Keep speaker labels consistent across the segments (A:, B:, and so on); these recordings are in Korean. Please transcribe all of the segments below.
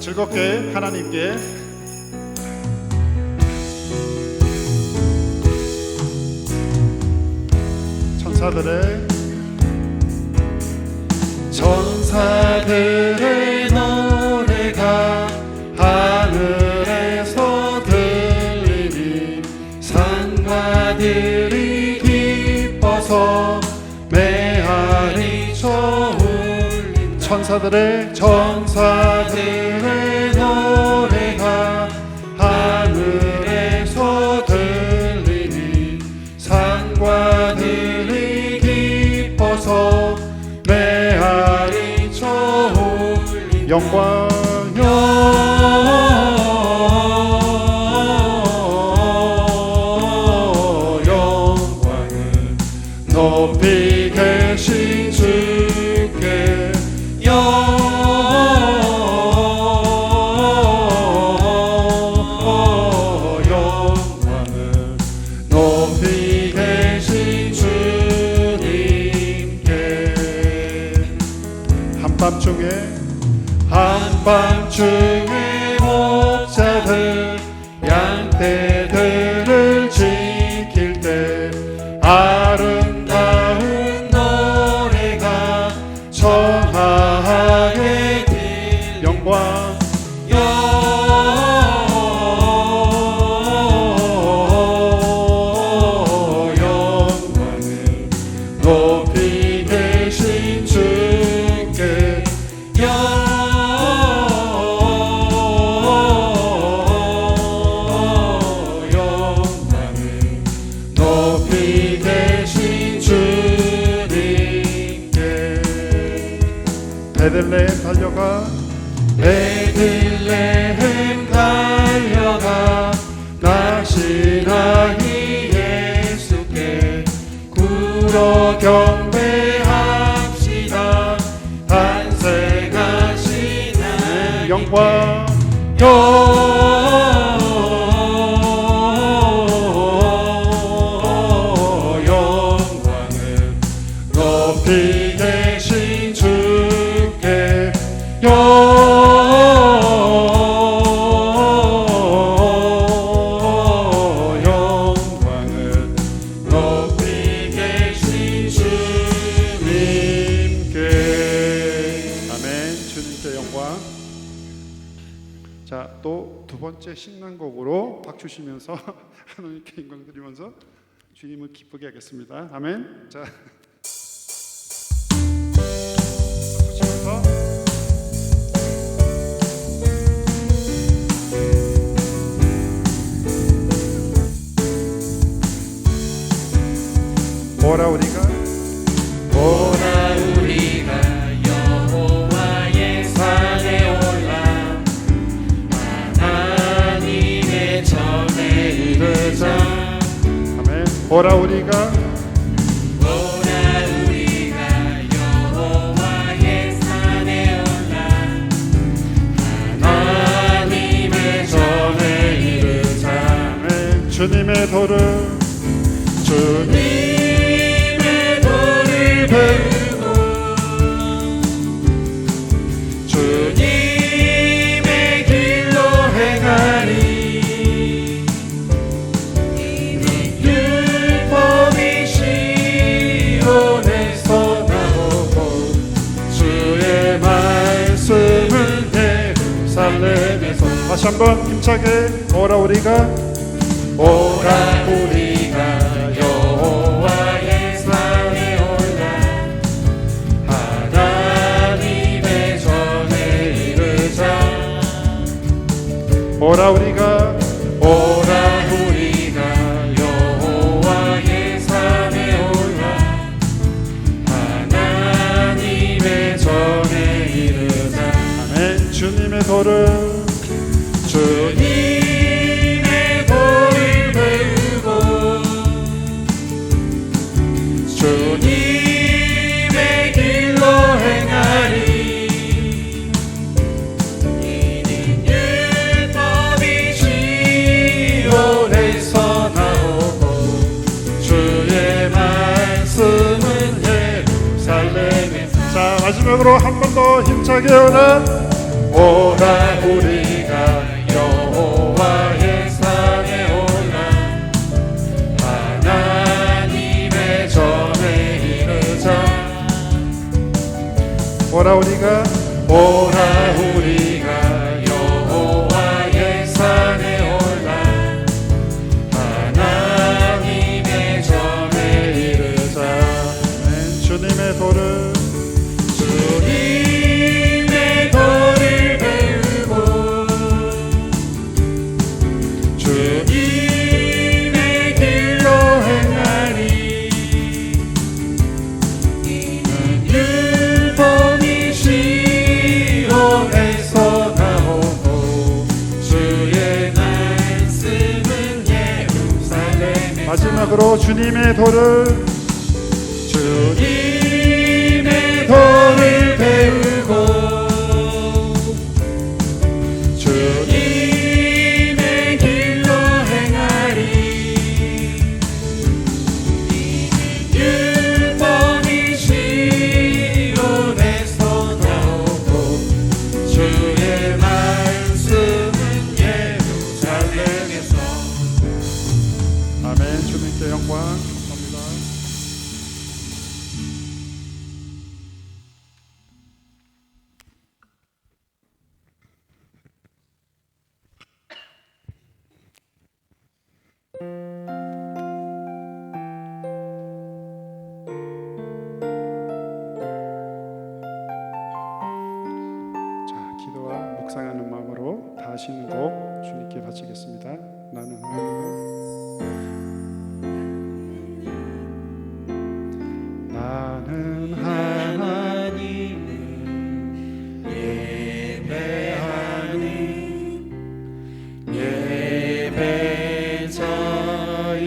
A: 즐겁게 하나님께 천사들의 노래가 하늘에서 들리니 산마들이 기뻐서 메아리 쳐울린 천사들의 노래가 하늘에서 들리니 산과들이 기뻐서 메아리 쳐울린 영광 영광을 높이 계신 주께 영광을 높이 계신 주님께 한밤중에 목자들 양떼들을 지킬 때 아름다운 노래가 청하게 들 영광을 높이 계신 주께 영광을 높이 계신 주님께 베들레헴 달려가 날씬하니 예수께 굴어 경배합시다. 탄생하시는 영광을 높이 계신 주께 영광을 높이 계신 주님께 아멘. 주님께 영광. 자, 또 두 번째 신난곡으로 박수 치면서 하나님께 영광 드리면서 주님을 기쁘게 하겠습니다. 아멘. 자, 박수 치면서 오라 우리가 여호와의 산에 올라 하나님의 전에 이르자. 아멘. 오라 우리가 여호와의 산에 올라 하나님의 전에 이르자. 아멘. 주님의 도를 배우고 주님의 길로 행하리. 이는 율법이 시온에서 나오고 주의 말씀은 예루살렘에서. 다시 한번 힘차게 오라 우리가 여호와의 산에 올라 하나님의 전에 이르자. 오라 우리가 여호와의 산에 올라 하나님의 전에 이르자. 아멘. 주님의 도를 배우고 주님의 길로 행하리. 이는 율법이 시온에서 나오고 주의 말씀은 예루살렘에. 자, 마지막으로 한 번 더 힘차게 오라
B: 오라 우리가 여호와의 산에 올라 하나님의 전에 이르자.
A: 오라 우리가
B: 여호와의 산에 올라 하나님의 전에 이르자.
A: 주님의 도를
B: 배우고 주님의 길로 행하리. 이는 율법이 시온에서 나오고 주의 말씀은 예루살렘에서.
A: 마지막으로 주님의 도를
B: 배우고 주님의 길로 행하리. 이는 율법이 시온에서 나오고 주의 말씀은 예루살렘에서.
A: 아멘. 주님께 영광. 감사합니다. 자, 기도와 묵상하는 마음으로 다 하시는 곡 주님께 바치겠습니다. 나는 하나님을
B: 예배하는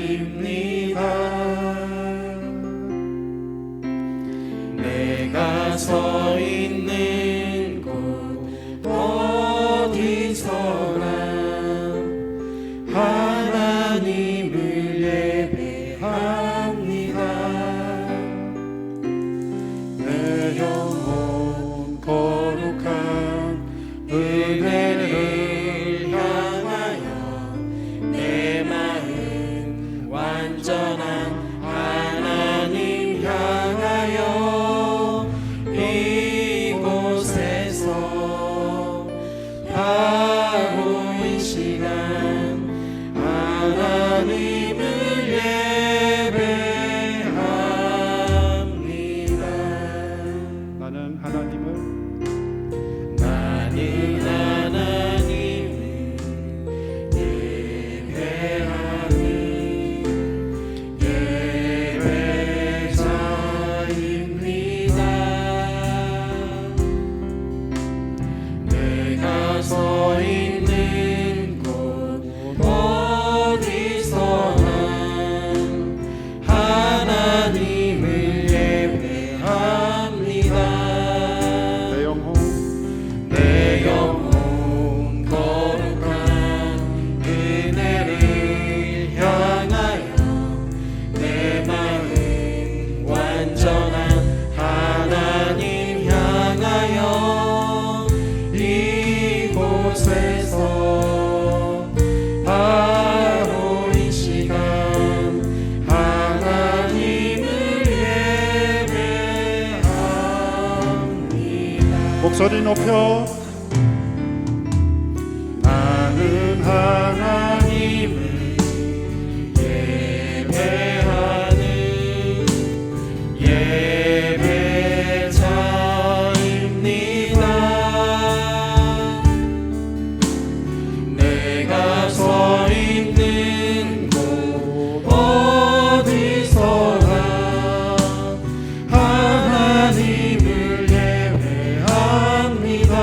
B: 예배자입니다. 내가 서 있는 곳 어디서나 하나님을 예배합니다. 내 영혼 거룩한 은혜를 향하여 내 마음 완전한 하나님 향하여 이곳에서 바로 이 시간 하나님을 예배합니다.
A: 나는 하나님을
B: 예배하는 예배자입니다. 내가 서 있는 곳 어디서나 하나님을 예배합니다. 내 영혼 거룩한 은혜를 향하여 내 마음 완전한 하나님 향하여 이곳에서 바로 이 시간 하나님을 예배합니다.
A: 목소리 높여
B: 나는 하나님을 예배하는 예배자입니다. 내가 서 있는 곳 어디서나 하나님을 예배합니다.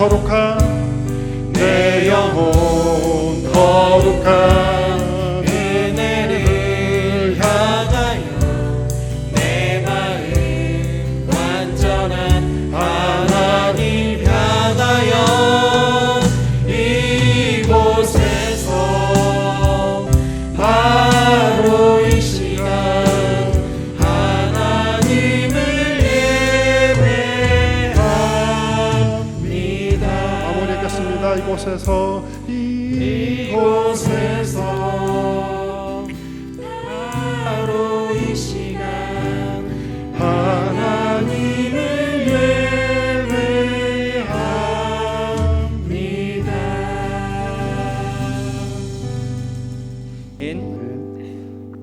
A: 거룩한
B: 내 영혼 거룩한 은혜를 향하여 내 마음 완전한 하나님 향하여 이곳에서 바로 이 시간 하나님을 예배합니다.
A: 마무리하겠습니다. 이곳에서
B: 바로 이 시간 하나님을 예배합니다.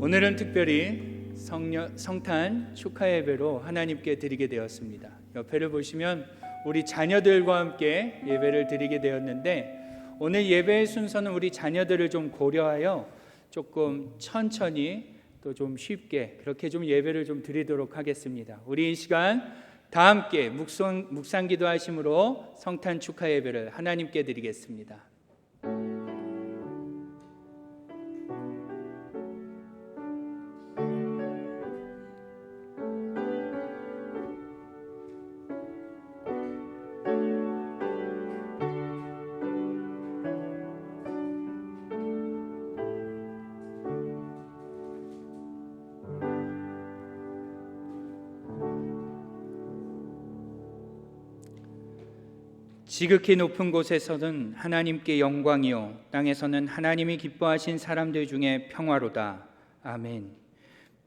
C: 오늘은 특별히 성탄 축하 예배로 하나님께 드리게 되었습니다. 옆에를 보시면 우리 자녀들과 함께 예배를 드리게 되었는데, 오늘 예배의 순서는 우리 자녀들을 좀 고려하여 조금 천천히 또 좀 쉽게 그렇게 좀 예배를 좀 드리도록 하겠습니다. 우리 이 시간 다 함께 묵상 기도하심으로 성탄 축하 예배를 하나님께 드리겠습니다. 지극히 높은 곳에서는 하나님께 영광이요 땅에서는 하나님이 기뻐하신 사람들 중에 평화로다. 아멘.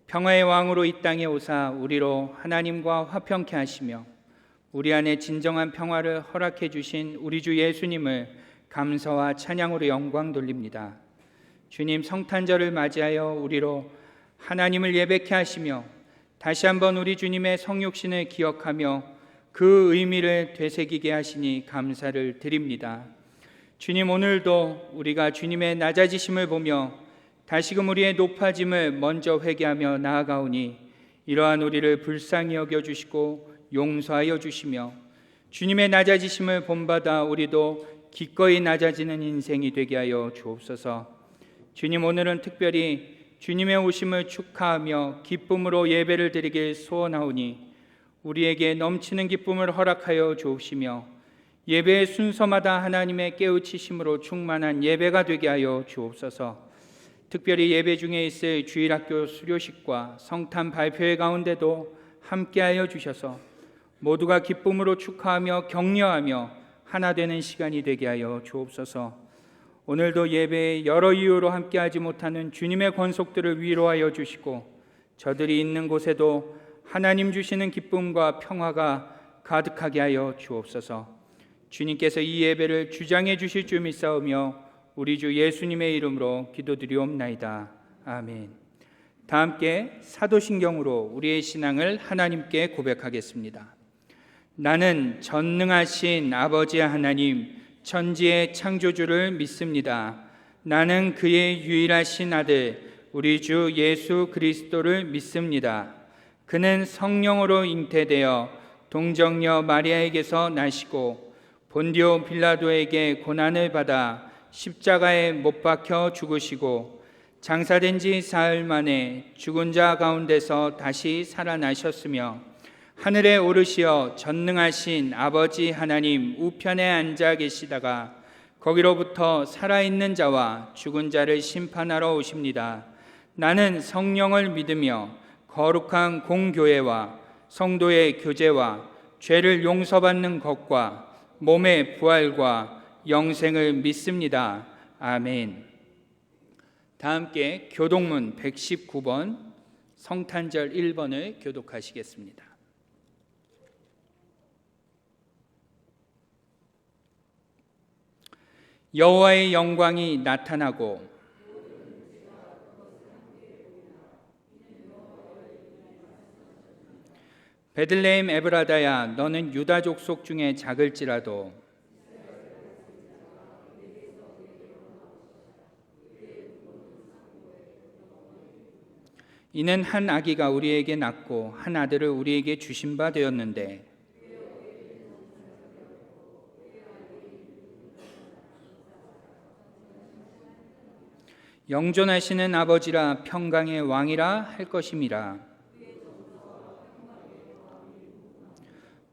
C: 평화의 왕으로 이 땅에 오사 우리로 하나님과 화평케 하시며 우리 안에 진정한 평화를 허락해 주신 우리 주 예수님을 감사와 찬양으로 영광 돌립니다. 주님, 성탄절을 맞이하여 우리로 하나님을 예배케 하시며 다시 한번 우리 주님의 성육신을 기억하며 그 의미를 되새기게 하시니 감사를 드립니다. 주님, 오늘도 우리가 주님의 낮아지심을 보며 다시금 우리의 높아짐을 먼저 회개하며 나아가오니 이러한 우리를 불쌍히 여겨주시고 용서하여 주시며 주님의 낮아지심을 본받아 우리도 기꺼이 낮아지는 인생이 되게 하여 주옵소서. 주님, 오늘은 특별히 주님의 오심을 축하하며 기쁨으로 예배를 드리길 소원하오니 우리에게 넘치는 기쁨을 허락하여 주옵시며 예배의 순서마다 하나님의 깨우치심으로 충만한 예배가 되게 하여 주옵소서. 특별히 예배 중에 있을 주일학교 수료식과 성탄 발표회 가운데도 함께하여 주셔서 모두가 기쁨으로 축하하며 격려하며 하나 되는 시간이 되게 하여 주옵소서. 오늘도 예배에 여러 이유로 함께하지 못하는 주님의 권속들을 위로하여 주시고 저들이 있는 곳에도 하나님 주시는 기쁨과 평화가 가득하게 하여 주옵소서. 주님께서 이 예배를 주장해 주실 줄 믿사오며 우리 주 예수님의 이름으로 기도드리옵나이다. 아멘. 다 함께 사도신경으로 우리의 신앙을 하나님께 고백하겠습니다. 나는 전능하신 아버지 하나님, 천지의 창조주를 믿습니다. 나는 그의 유일하신 아들 우리 주 예수 그리스도를 믿습니다. 그는 성령으로 잉태되어 동정녀 마리아에게서 나시고 본디오 빌라도에게 고난을 받아 십자가에 못 박혀 죽으시고 장사된 지 사흘 만에 죽은 자 가운데서 다시 살아나셨으며 하늘에 오르시어 전능하신 아버지 하나님 우편에 앉아 계시다가 거기로부터 살아있는 자와 죽은 자를 심판하러 오십니다. 나는 성령을 믿으며 거룩한 공교회와 성도의 교제와 죄를 용서받는 것과 몸의 부활과 영생을 믿습니다. 아멘. 다 함께 교독문 119번 성탄절 1번을 교독하시겠습니다. 여호와의 영광이 나타나고 베들레헴 에브라다야, 너는 유다 족속 중에 작을지라도 이는 한 아기가 우리에게 낳고 한 아들을 우리에게 주신 바 되었는데 영존하시는 아버지라 평강의 왕이라 할 것임이라.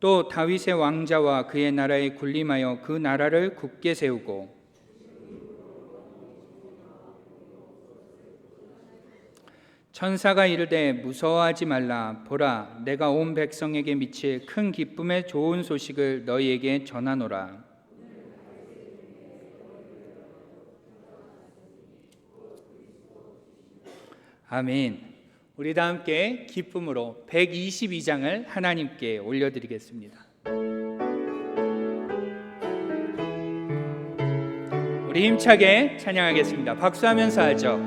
C: 또 다윗의 왕자와 그의 나라에 군림하여 그 나라를 굳게 세우고 천사가 이르되 무서워하지 말라. 보라, 내가 온 백성에게 미칠 큰 기쁨의 좋은 소식을 너희에게 전하노라. 아멘. 우리 다 함께 기쁨으로 122장을 하나님께 올려드리겠습니다. 우리 힘차게 찬양하겠습니다. 박수하면서 하죠.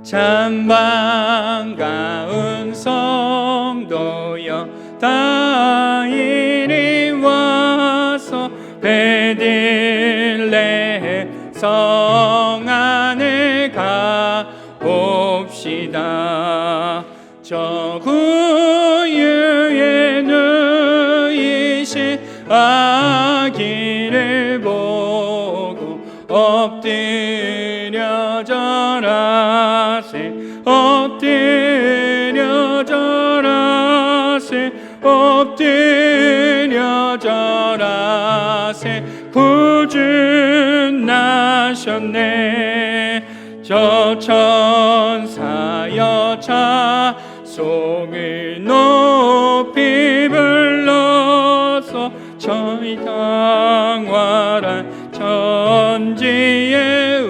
C: 참 반가운 성도여 다 이리 와서 베들레헴 성 안에 가봅시다. 저 구유에 누이신 아기를 보고 엎드려 절하세 엎드려 절하세 엎드려 절하세 구주 나셨네. 저 천사여 찬송을 높이 불러서 저희 당활한 천지에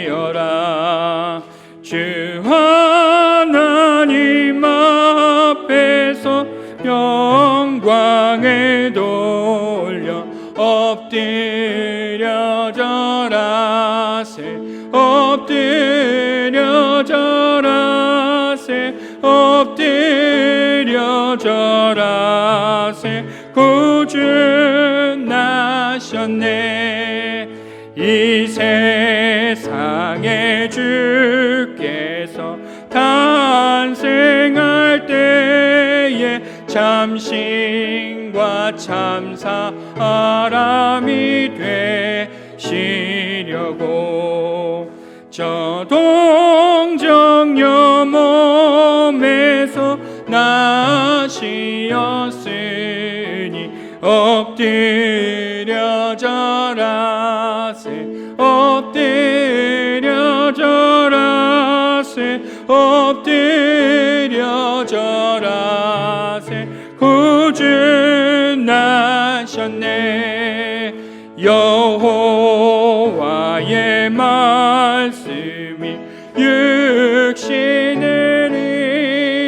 C: 울리어라. 주 하나님 앞에서 영광을 돌려 엎드려 절하세 엎드려 절하세 엎드려 절하세 구주 나셨네. 이 세상에 주께서 탄생할 때에 참신과 참 사람이 되시려고 저 동정녀 몸에서 나시었으니 엎드려 절하세 엎드려 절하세 엎드려 절하세 구주 나셨네. 여호와의 말씀이 육신을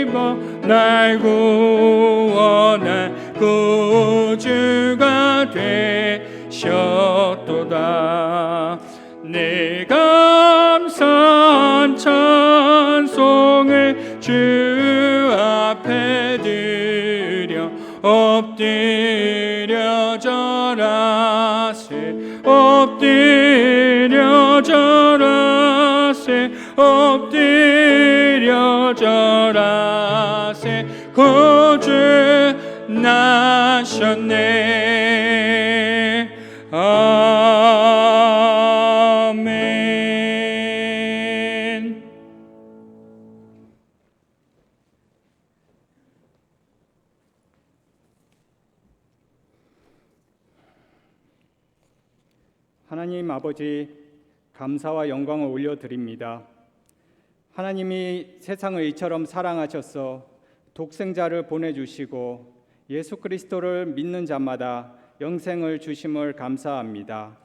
C: 입어 날 구원한 구주가 되셨도다. 내 감사한 찬송을 주 앞에 드려 엎드려 절하세 엎드려 절하세 엎드려 절하세 구주 나셨네. 아멘.
D: 하나님 아버지, 감사와 영광을 올려드립니다. 하나님이 세상을 이처럼 사랑하셔서 독생자를 보내주시고 예수 그리스도를 믿는 자마다 영생을 주심을 감사합니다.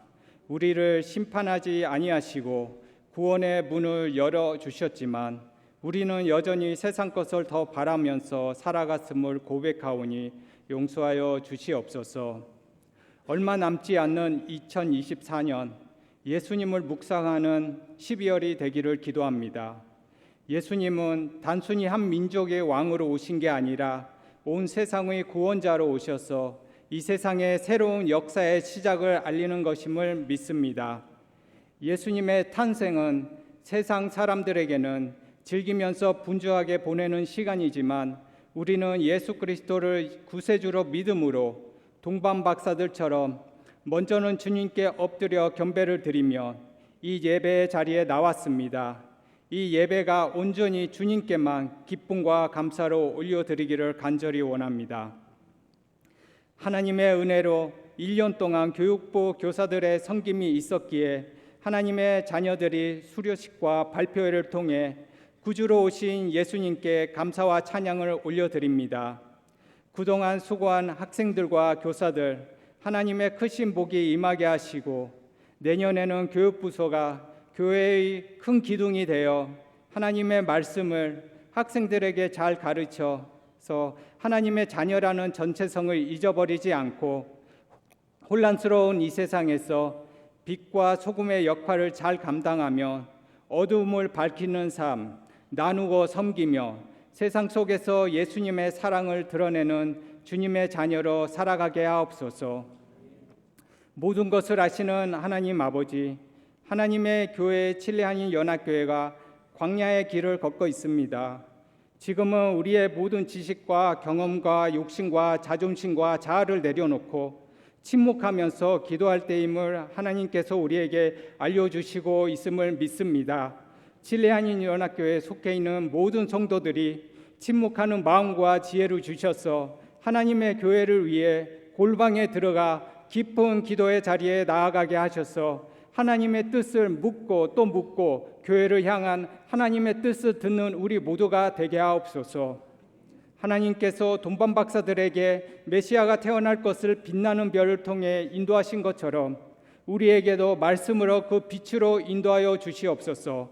D: 우리를 심판하지 아니하시고 구원의 문을 열어주셨지만 우리는 여전히 세상 것을 더 바라면서 살아갔음을 고백하오니 용서하여 주시옵소서. 얼마 남지 않는 2024년 예수님을 묵상하는 12월이 되기를 기도합니다. 예수님은 단순히 한 민족의 왕으로 오신 게 아니라 온 세상의 구원자로 오셔서 이 세상의 새로운 역사의 시작을 알리는 것임을 믿습니다. 예수님의 탄생은 세상 사람들에게는 즐기면서 분주하게 보내는 시간이지만 우리는 예수 그리스도를 구세주로 믿음으로 동방 박사들처럼 먼저는 주님께 엎드려 경배를 드리며 이 예배의 자리에 나왔습니다. 이 예배가 온전히 주님께만 기쁨과 감사로 올려드리기를 간절히 원합니다. 하나님의 은혜로 1년 동안 교육부 교사들의 섬김이 있었기에 하나님의 자녀들이 수료식과 발표회를 통해 구주로 오신 예수님께 감사와 찬양을 올려드립니다. 그동안 수고한 학생들과 교사들, 하나님의 크신 복이 임하게 하시고 내년에는 교육부서가 교회의 큰 기둥이 되어 하나님의 말씀을 학생들에게 잘 가르쳐서 하나님의 자녀라는 전체성을 잊어버리지 않고 혼란스러운 이 세상에서 빛과 소금의 역할을 잘 감당하며 어두움을 밝히는 삶, 나누고 섬기며 세상 속에서 예수님의 사랑을 드러내는 주님의 자녀로 살아가게 하옵소서. 모든 것을 아시는 하나님 아버지, 하나님의 교회 칠레한인 연합교회가 광야의 길을 걷고 있습니다. 지금은 우리의 모든 지식과 경험과 욕심과 자존심과 자아를 내려놓고 침묵하면서 기도할 때임을 하나님께서 우리에게 알려주시고 있음을 믿습니다. 칠레한인 연합교회에 속해 있는 모든 성도들이 침묵하는 마음과 지혜를 주셔서 하나님의 교회를 위해 골방에 들어가 깊은 기도의 자리에 나아가게 하셔서 하나님의 뜻을 묻고 또 묻고 교회를 향한 하나님의 뜻을 듣는 우리 모두가 되게 하옵소서. 하나님께서 돈반 박사들에게 메시아가 태어날 것을 빛나는 별을 통해 인도하신 것처럼 우리에게도 말씀으로 그 빛으로 인도하여 주시옵소서.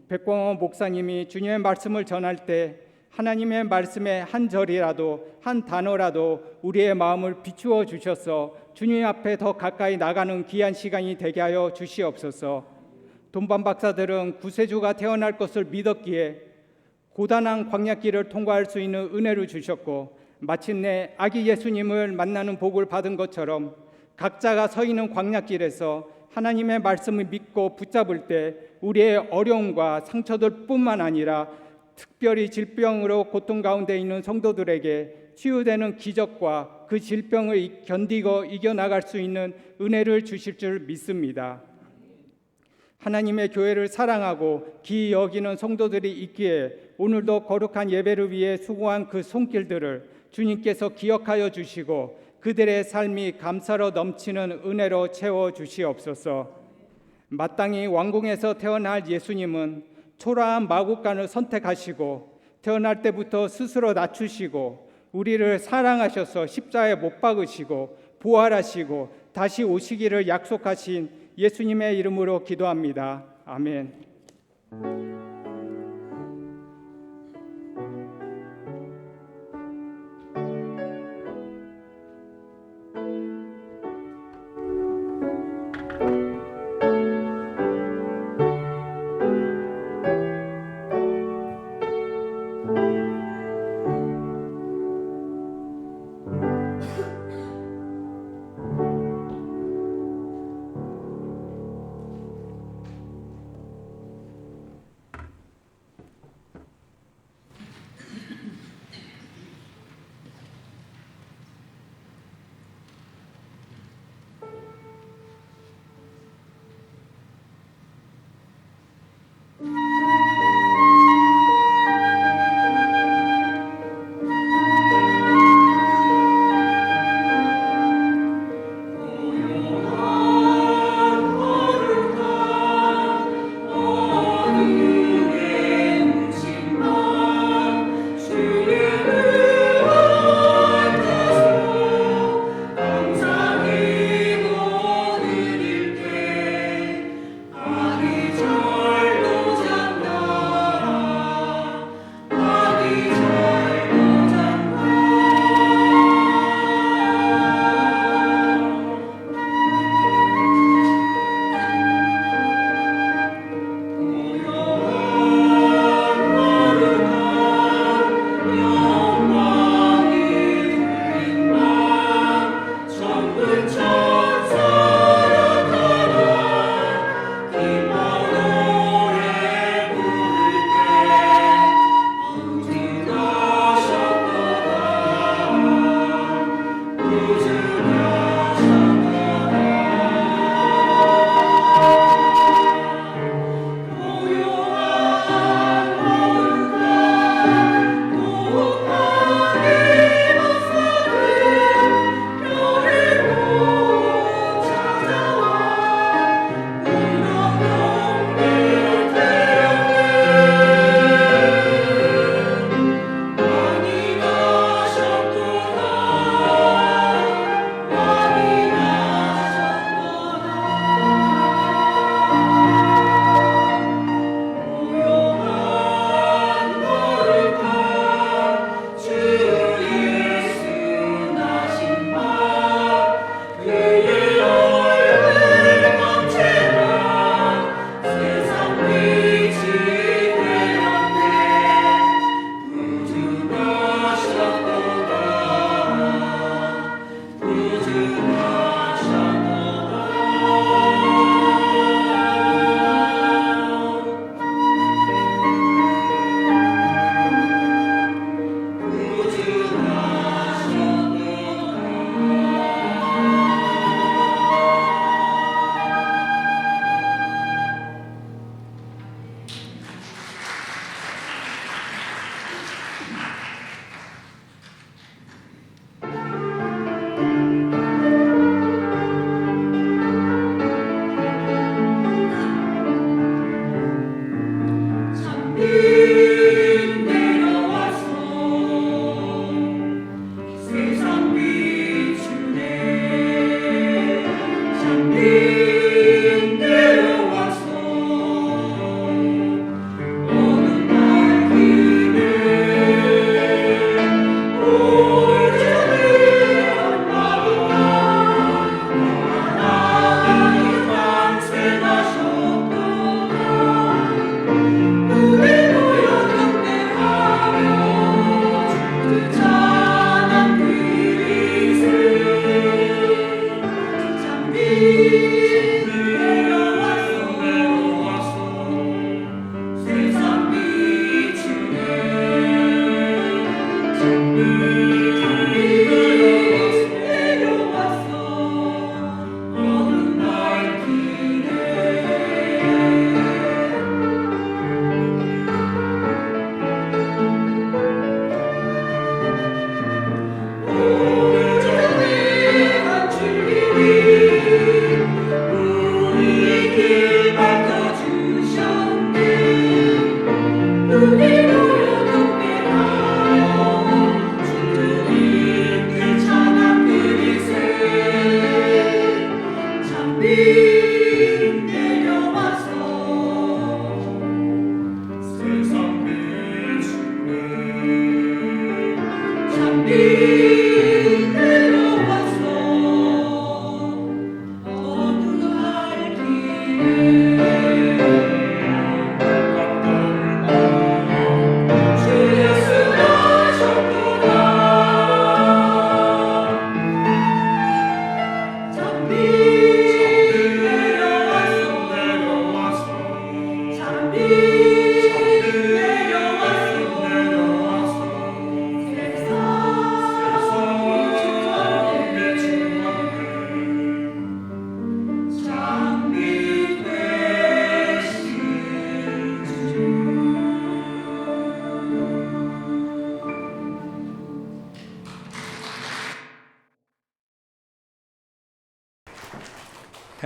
D: 백광호 목사님이 주님의 말씀을 전할 때 하나님의 말씀의 한 절이라도 한 단어라도 우리의 마음을 비추어 주셔서 주님 앞에 더 가까이 나가는 귀한 시간이 되게 하여 주시옵소서. 돈반 박사들은 구세주가 태어날 것을 믿었기에 고단한 광야길을 통과할 수 있는 은혜를 주셨고 마침내 아기 예수님을 만나는 복을 받은 것처럼 각자가 서 있는 광야길에서 하나님의 말씀을 믿고 붙잡을 때 우리의 어려움과 상처들뿐만 아니라 특별히 질병으로 고통 가운데 있는 성도들에게 치유되는 기적과 그 질병을 견디고 이겨나갈 수 있는 은혜를 주실 줄 믿습니다. 하나님의 교회를 사랑하고 기이 여기는 성도들이 있기에 오늘도 거룩한 예배를 위해 수고한 그 손길들을 주님께서 기억하여 주시고 그들의 삶이 감사로 넘치는 은혜로 채워 주시옵소서. 마땅히 왕궁에서 태어날 예수님은 초라한 마국간을 선택하시고 태어날 때부터 스스로 낮추시고 우리를 사랑하셔서 십자가에 못 박으시고 부활하시고 다시 오시기를 약속하신 예수님의 이름으로 기도합니다. 아멘.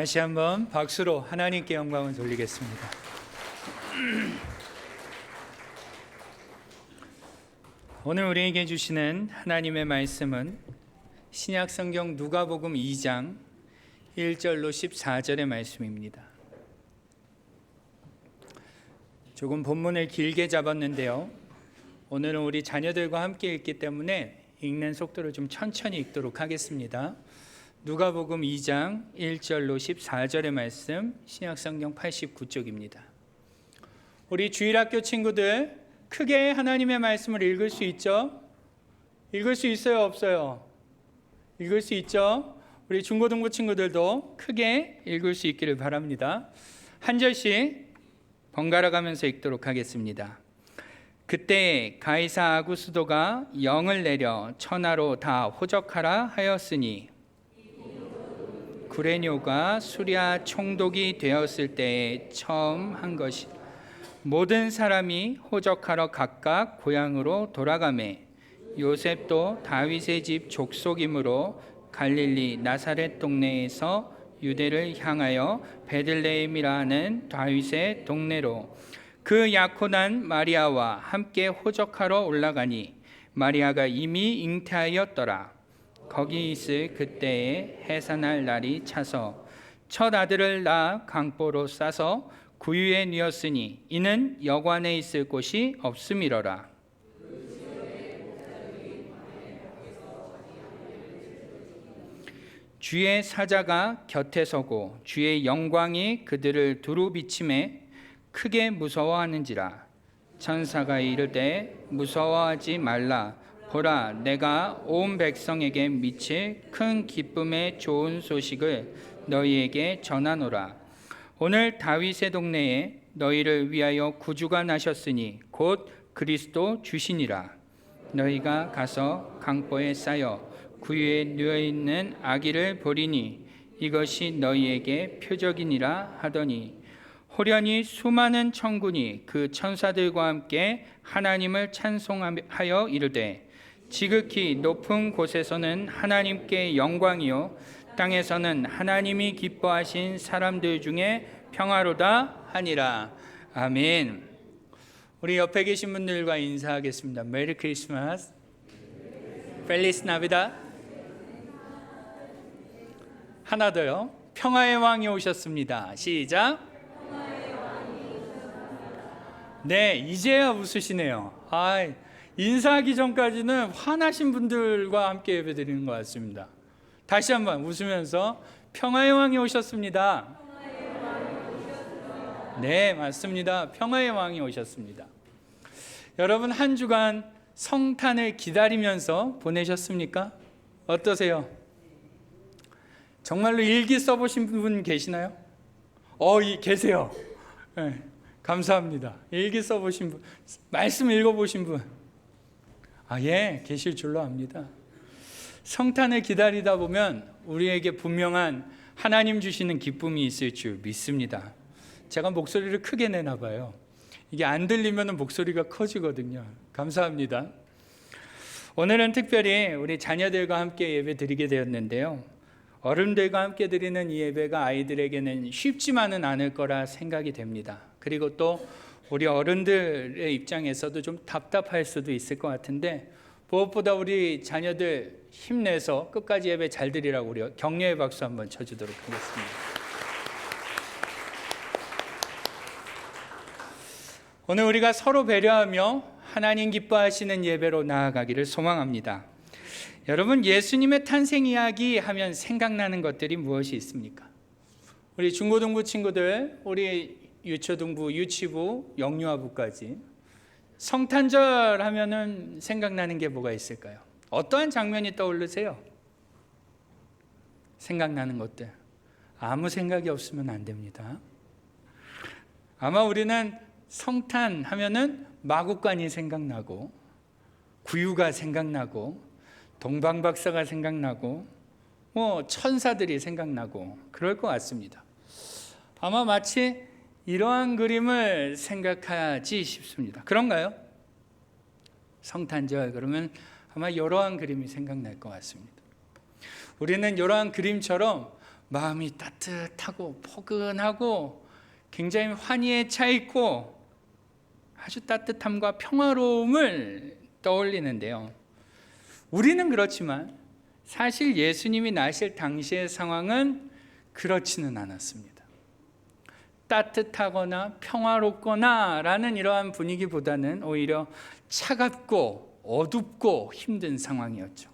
C: 다시 한번 박수로 하나님께 영광을 돌리겠습니다. 오늘 우리에게 주시는 하나님의 말씀은 신약 성경 누가복음 2장 1절로 14절의 말씀입니다. 조금 본문을 길게 잡았는데요. 오늘은 우리 자녀들과 함께 읽기 때문에 읽는 속도를 좀 천천히 읽도록 하겠습니다. 누가복음 2장 1절로 14절의 말씀, 신약성경 89쪽입니다. 우리 주일학교 친구들 크게 하나님의 말씀을 읽을 수 있죠? 읽을 수 있어요, 없어요? 읽을 수 있죠? 우리 중고등부 친구들도 크게 읽을 수 있기를 바랍니다. 한 절씩 번갈아 가면서 읽도록 하겠습니다. 그때 가이사 아구스도가 영을 내려 천하로 다 호적하라 하였으니 구레뇨가 수랴 총독이 되었을 때에 처음 한 것이 모든 사람이 호적하러 각각 고향으로 돌아가매 요셉도 다윗의 집 족속이므로 갈릴리 나사렛 동네에서 유대를 향하여 베들레헴이라 하는 다윗의 동네로 그 약혼한 마리아와 함께 호적하러 올라가니 마리아가 이미 잉태하였더라. 거기 있을 그때에 해산할 날이 차서 첫 아들을 낳아 강보로 싸서 구유에 뉘었으니 이는 여관에 있을 곳이 없음이러라. 주의 사자가 곁에 서고 주의 영광이 그들을 두루 비침에 크게 무서워하는지라. 천사가 이르되 무서워하지 말라. 보라, 내가 온 백성에게 미칠 큰 기쁨의 좋은 소식을 너희에게 전하노라. 오늘 다윗의 동네에 너희를 위하여 구주가 나셨으니 곧 그리스도 주시니라. 너희가 가서 강보에 쌓여 구유에 누워있는 아기를 보리니 이것이 너희에게 표적이니라 하더니 호련히 수많은 천군이 그 천사들과 함께 하나님을 찬송하여 이르되 지극히 높은 곳에서는 하나님께 영광이요 땅에서는 하나님이 기뻐하신 사람들 중에 평화로다 하니라. 아멘. 우리 옆에 계신 분들과 인사하겠습니다. 메리 크리스마스, 펠리스 나비다. 하나 더요. 평화의 왕이 오셨습니다. 시작. 네, 이제야 웃으시네요. 인사하기 전까지는 화나신 분들과 함께 예배드리는 것 같습니다. 다시 한번 웃으면서 평화의 왕이 오셨습니다. 네, 맞습니다. 평화의 왕이 오셨습니다. 여러분 한 주간 성탄을 기다리면서 보내셨습니까? 어떠세요? 정말로 일기 써보신 분 계시나요? 계세요. 네, 감사합니다. 일기 써보신 분, 말씀 읽어보신 분, 계실 줄로 압니다. 성탄을 기다리다 보면 우리에게 분명한 하나님 주시는 기쁨이 있을 줄 믿습니다. 제가 목소리를 크게 내나 봐요. 이게 안 들리면 목소리가 커지거든요. 감사합니다. 오늘은 특별히 우리 자녀들과 함께 예배 드리게 되었는데요. 어른들과 함께 드리는 이 예배가 아이들에게는 쉽지만은 않을 거라 생각이 됩니다. 그리고 또 우리 어른들의 입장에서도 좀 답답할 수도 있을 것 같은데 무엇보다 우리 자녀들 힘내서 끝까지 예배 잘 드리라고 우리 격려의 박수 한번 쳐주도록 하겠습니다. 오늘 우리가 서로 배려하며 하나님 기뻐하시는 예배로 나아가기를 소망합니다. 여러분, 예수님의 탄생 이야기 하면 생각나는 것들이 무엇이 있습니까? 우리 중고등부 친구들, 우리 유초등부, 유치부, 영유아부까지 성탄절 하면은 생각나는 게 뭐가 있을까요? 어떠한 장면이 떠오르세요? 생각나는 것들. 아무 생각이 없으면 안 됩니다. 아마 우리는 성탄 하면은 마구간이 생각나고 구유가 생각나고 동방박사가 생각나고 천사들이 생각나고 그럴 것 같습니다. 아마 마치 이러한 그림을 생각하지 싶습니다. 그런가요? 성탄절 그러면 아마 이러한 그림이 생각날 것 같습니다. 우리는 이러한 그림처럼 마음이 따뜻하고 포근하고 굉장히 환희에 차 있고 아주 따뜻함과 평화로움을 떠올리는데요. 우리는 그렇지만 사실 예수님이 나실 당시의 상황은 그렇지는 않았습니다. 따뜻하거나 평화롭거나 라는 이러한 분위기보다는 오히려 차갑고 어둡고 힘든 상황이었죠.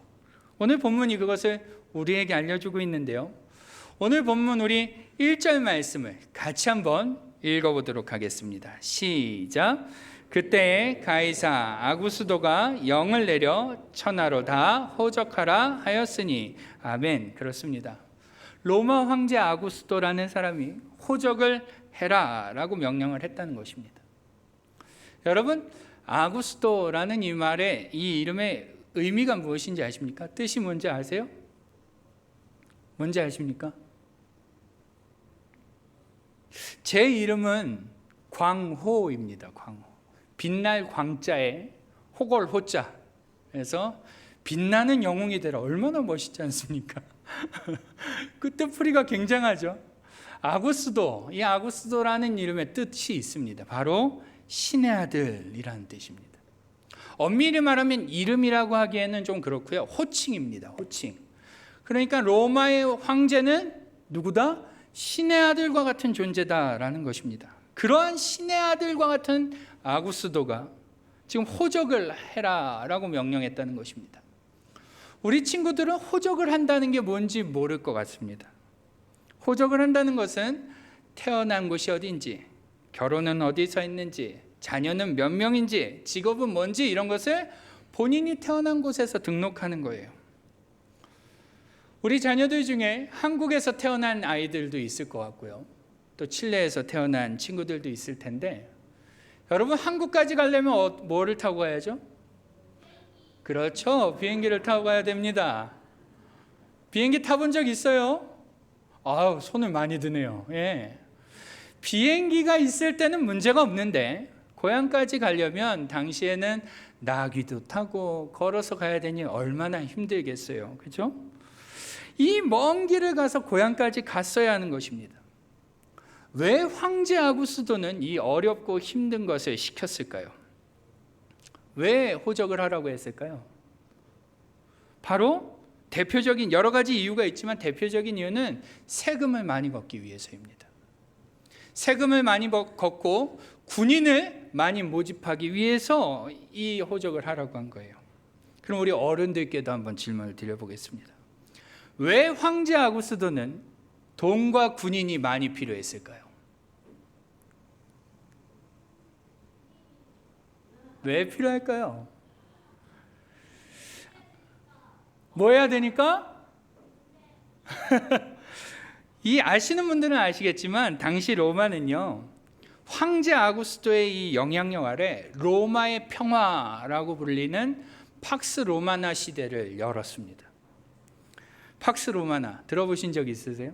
C: 오늘 본문이 그것을 우리에게 알려주고 있는데요. 오늘 본문 우리 1절 말씀을 같이 한번 읽어보도록 하겠습니다. 시작. 그때에 가이사 아구스도가 영을 내려 천하로 다 호적하라 하였으니 아멘. 그렇습니다. 로마 황제 아구스도라는 사람이 호적을 해라 라고 명령을 했다는 것입니다. 여러분, 아구스도라는 이 말의 이 이름의 의미가 무엇인지 아십니까? 뜻이 뭔지 아세요? 뭔지 아십니까? 제 이름은 광호입니다. 광호. 빛날 광자에 호걸 호자. 그래서 빛나는 영웅이 되라. 얼마나 멋있지 않습니까? 그 뜻풀이가 굉장하죠. 아구스도, 이 아구스도라는 이름의 뜻이 있습니다. 바로 신의 아들이라는 뜻입니다. 엄밀히 말하면 이름이라고 하기에는 좀 그렇고요. 호칭입니다. 호칭. 그러니까 로마의 황제는 누구다? 신의 아들과 같은 존재다라는 것입니다. 그러한 신의 아들과 같은 아구스도가 지금 호적을 해라라고 명령했다는 것입니다. 우리 친구들은 호적을 한다는 게 뭔지 모를 것 같습니다. 호적을 한다는 것은 태어난 곳이 어딘지, 결혼은 어디서 했는지, 자녀는 몇 명인지, 직업은 뭔지 이런 것을 본인이 태어난 곳에서 등록하는 거예요. 우리 자녀들 중에 한국에서 태어난 아이들도 있을 것 같고요. 또 칠레에서 태어난 친구들도 있을 텐데, 여러분 한국까지 가려면 뭐를 타고 가야죠? 그렇죠. 비행기를 타고 가야 됩니다. 비행기 타본 적 있어요? 아우, 손을 많이 드네요. 예. 비행기가 있을 때는 문제가 없는데 고향까지 가려면 당시에는 나귀도 타고 걸어서 가야 되니 얼마나 힘들겠어요. 그렇죠? 이 먼 길을 가서 고향까지 갔어야 하는 것입니다. 왜 황제 아구스도는 이 어렵고 힘든 것을 시켰을까요? 왜 호적을 하라고 했을까요? 바로 대표적인 여러 가지 이유가 있지만 대표적인 이유는 세금을 많이 걷기 위해서입니다. 세금을 많이 걷고 군인을 많이 모집하기 위해서 이 호적을 하라고 한 거예요. 그럼 우리 어른들께도 한번 질문을 드려보겠습니다. 왜 황제 아구스도는 돈과 군인이 많이 필요했을까요? 왜 필요할까요? 뭐 해야 되니까? 이 아시는 분들은 아시겠지만 당시 로마는요, 황제 아구스도의 이 영향력 아래 로마의 평화라고 불리는 팍스 로마나 시대를 열었습니다. 팍스 로마나 들어보신 적 있으세요?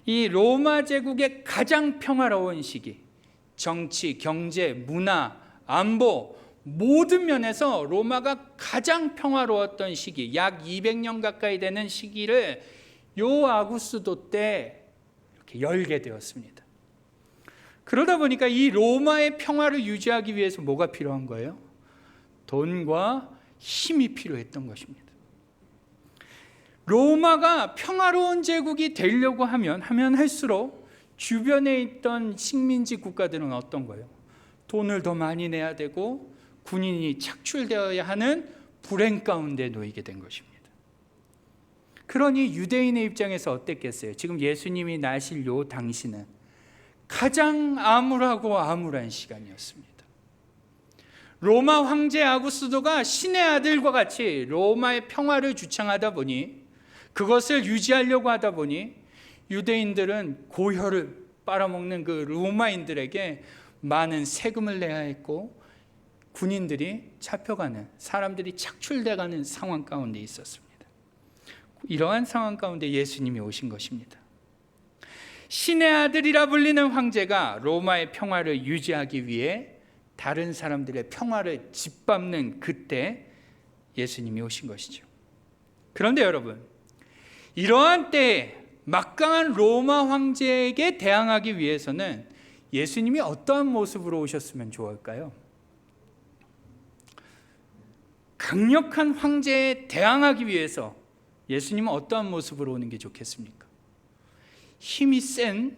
C: 이 로마 제국의 가장 평화로운 시기, 정치, 경제, 문화, 안보 모든 면에서 로마가 가장 평화로웠던 시기, 약 200년 가까이 되는 시기를 요 아구스도 때 이렇게 열게 되었습니다. 그러다 보니까 이 로마의 평화를 유지하기 위해서 뭐가 필요한 거예요? 돈과 힘이 필요했던 것입니다. 로마가 평화로운 제국이 되려고 하면 할수록 주변에 있던 식민지 국가들은 어떤 거예요? 돈을 더 많이 내야 되고 군인이 착출되어야 하는 불행 가운데 놓이게 된 것입니다. 그러니 유대인의 입장에서 어땠겠어요? 지금 예수님이 나실 요 당시는 가장 암울하고 암울한 시간이었습니다. 로마 황제 아구스도가 신의 아들과 같이 로마의 평화를 주창하다 보니, 그것을 유지하려고 하다 보니 유대인들은 고혈을 빨아먹는 그 로마인들에게 많은 세금을 내야 했고 군인들이 잡혀가는, 사람들이 착출돼가는 상황 가운데 있었습니다. 이러한 상황 가운데 예수님이 오신 것입니다. 신의 아들이라 불리는 황제가 로마의 평화를 유지하기 위해 다른 사람들의 평화를 짓밟는 그때 예수님이 오신 것이죠. 그런데 여러분, 이러한 때에 막강한 로마 황제에게 대항하기 위해서는 예수님이 어떠한 모습으로 오셨으면 좋을까요? 강력한 황제에 대항하기 위해서 예수님은 어떠한 모습으로 오는 게 좋겠습니까? 힘이 센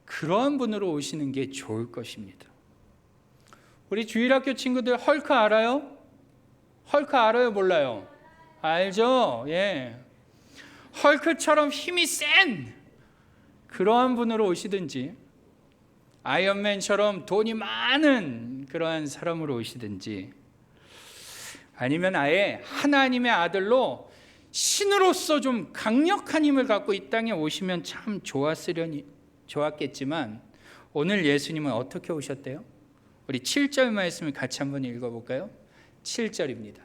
C: 그러한 분으로 오시는 게 좋을 것입니다. 우리 주일학교 친구들 헐크 알아요? 헐크 알아요? 몰라요? 알죠? 예. 헐크처럼 힘이 센 그러한 분으로 오시든지, 아이언맨처럼 돈이 많은 그러한 사람으로 오시든지, 아니면 아예 하나님의 아들로 신으로서 좀 강력한 힘을 갖고 이 땅에 오시면 참 좋았겠지만, 오늘 예수님은 어떻게 오셨대요? 우리 7절 말씀을 같이 한번 읽어볼까요? 7절입니다.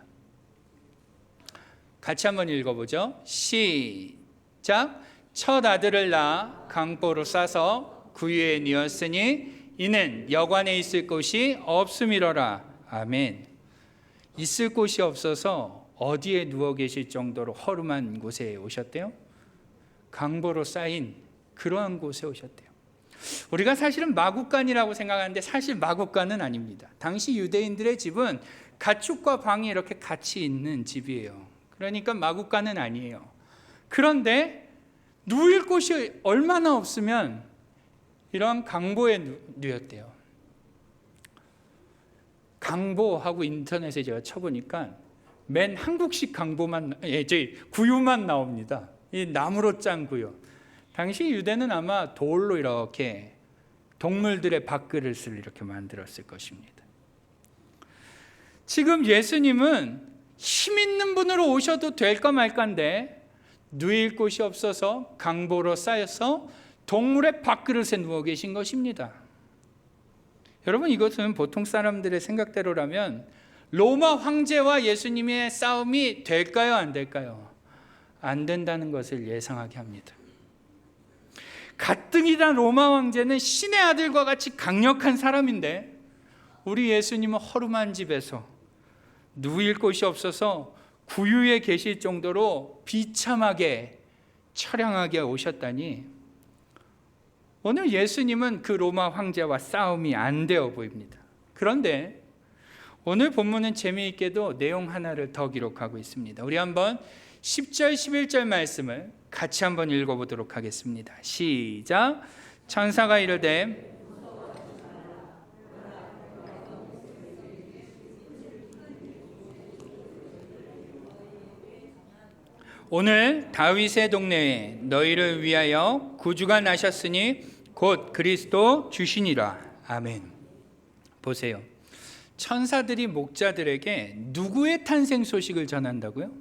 C: 같이 한번 읽어보죠. 시작. 첫 아들을 낳아 강보로 싸서 구유에 뉘었으니 이는 여관에 있을 곳이 없음이로라. 아멘. 있을 곳이 없어서 어디에 누워 계실 정도로 허름한 곳에 오셨대요? 강보로 쌓인 그러한 곳에 오셨대요. 우리가 사실은 마구간이라고 생각하는데 사실 마구간은 아닙니다. 당시 유대인들의 집은 가축과 방이 이렇게 같이 있는 집이에요. 그러니까 마구간은 아니에요. 그런데 누울 곳이 얼마나 없으면 이런 강보에 누웠대요. 강보하고 인터넷에 제가 쳐보니까 맨 한국식 강보만, 구유만 나옵니다. 이 나무로 짠 구유. 당시 유대는 아마 돌로 이렇게 동물들의 밥그릇을 이렇게 만들었을 것입니다. 지금 예수님은 힘 있는 분으로 오셔도 될까 말까인데 누일 곳이 없어서 강보로 쌓여서 동물의 밥그릇에 누워 계신 것입니다. 여러분, 이것은 보통 사람들의 생각대로라면 로마 황제와 예수님의 싸움이 될까요? 안 될까요? 안 된다는 것을 예상하게 합니다. 가뜩이나 로마 황제는 신의 아들과 같이 강력한 사람인데 우리 예수님은 허름한 집에서 누일 곳이 없어서 구유에 계실 정도로 비참하게 처량하게 오셨다니, 오늘 예수님은 그 로마 황제와 싸움이 안 되어 보입니다. 그런데 오늘 본문은 재미있게도 내용 하나를 더 기록하고 있습니다. 우리 한번 10절 11절 말씀을 같이 한번 읽어보도록 하겠습니다. 시작. 천사가 이르되 오늘 다윗의 동네에 너희를 위하여 구주가 나셨으니 곧 그리스도 주시니라. 아멘. 보세요. 천사들이 목자들에게 누구의 탄생 소식을 전한다고요?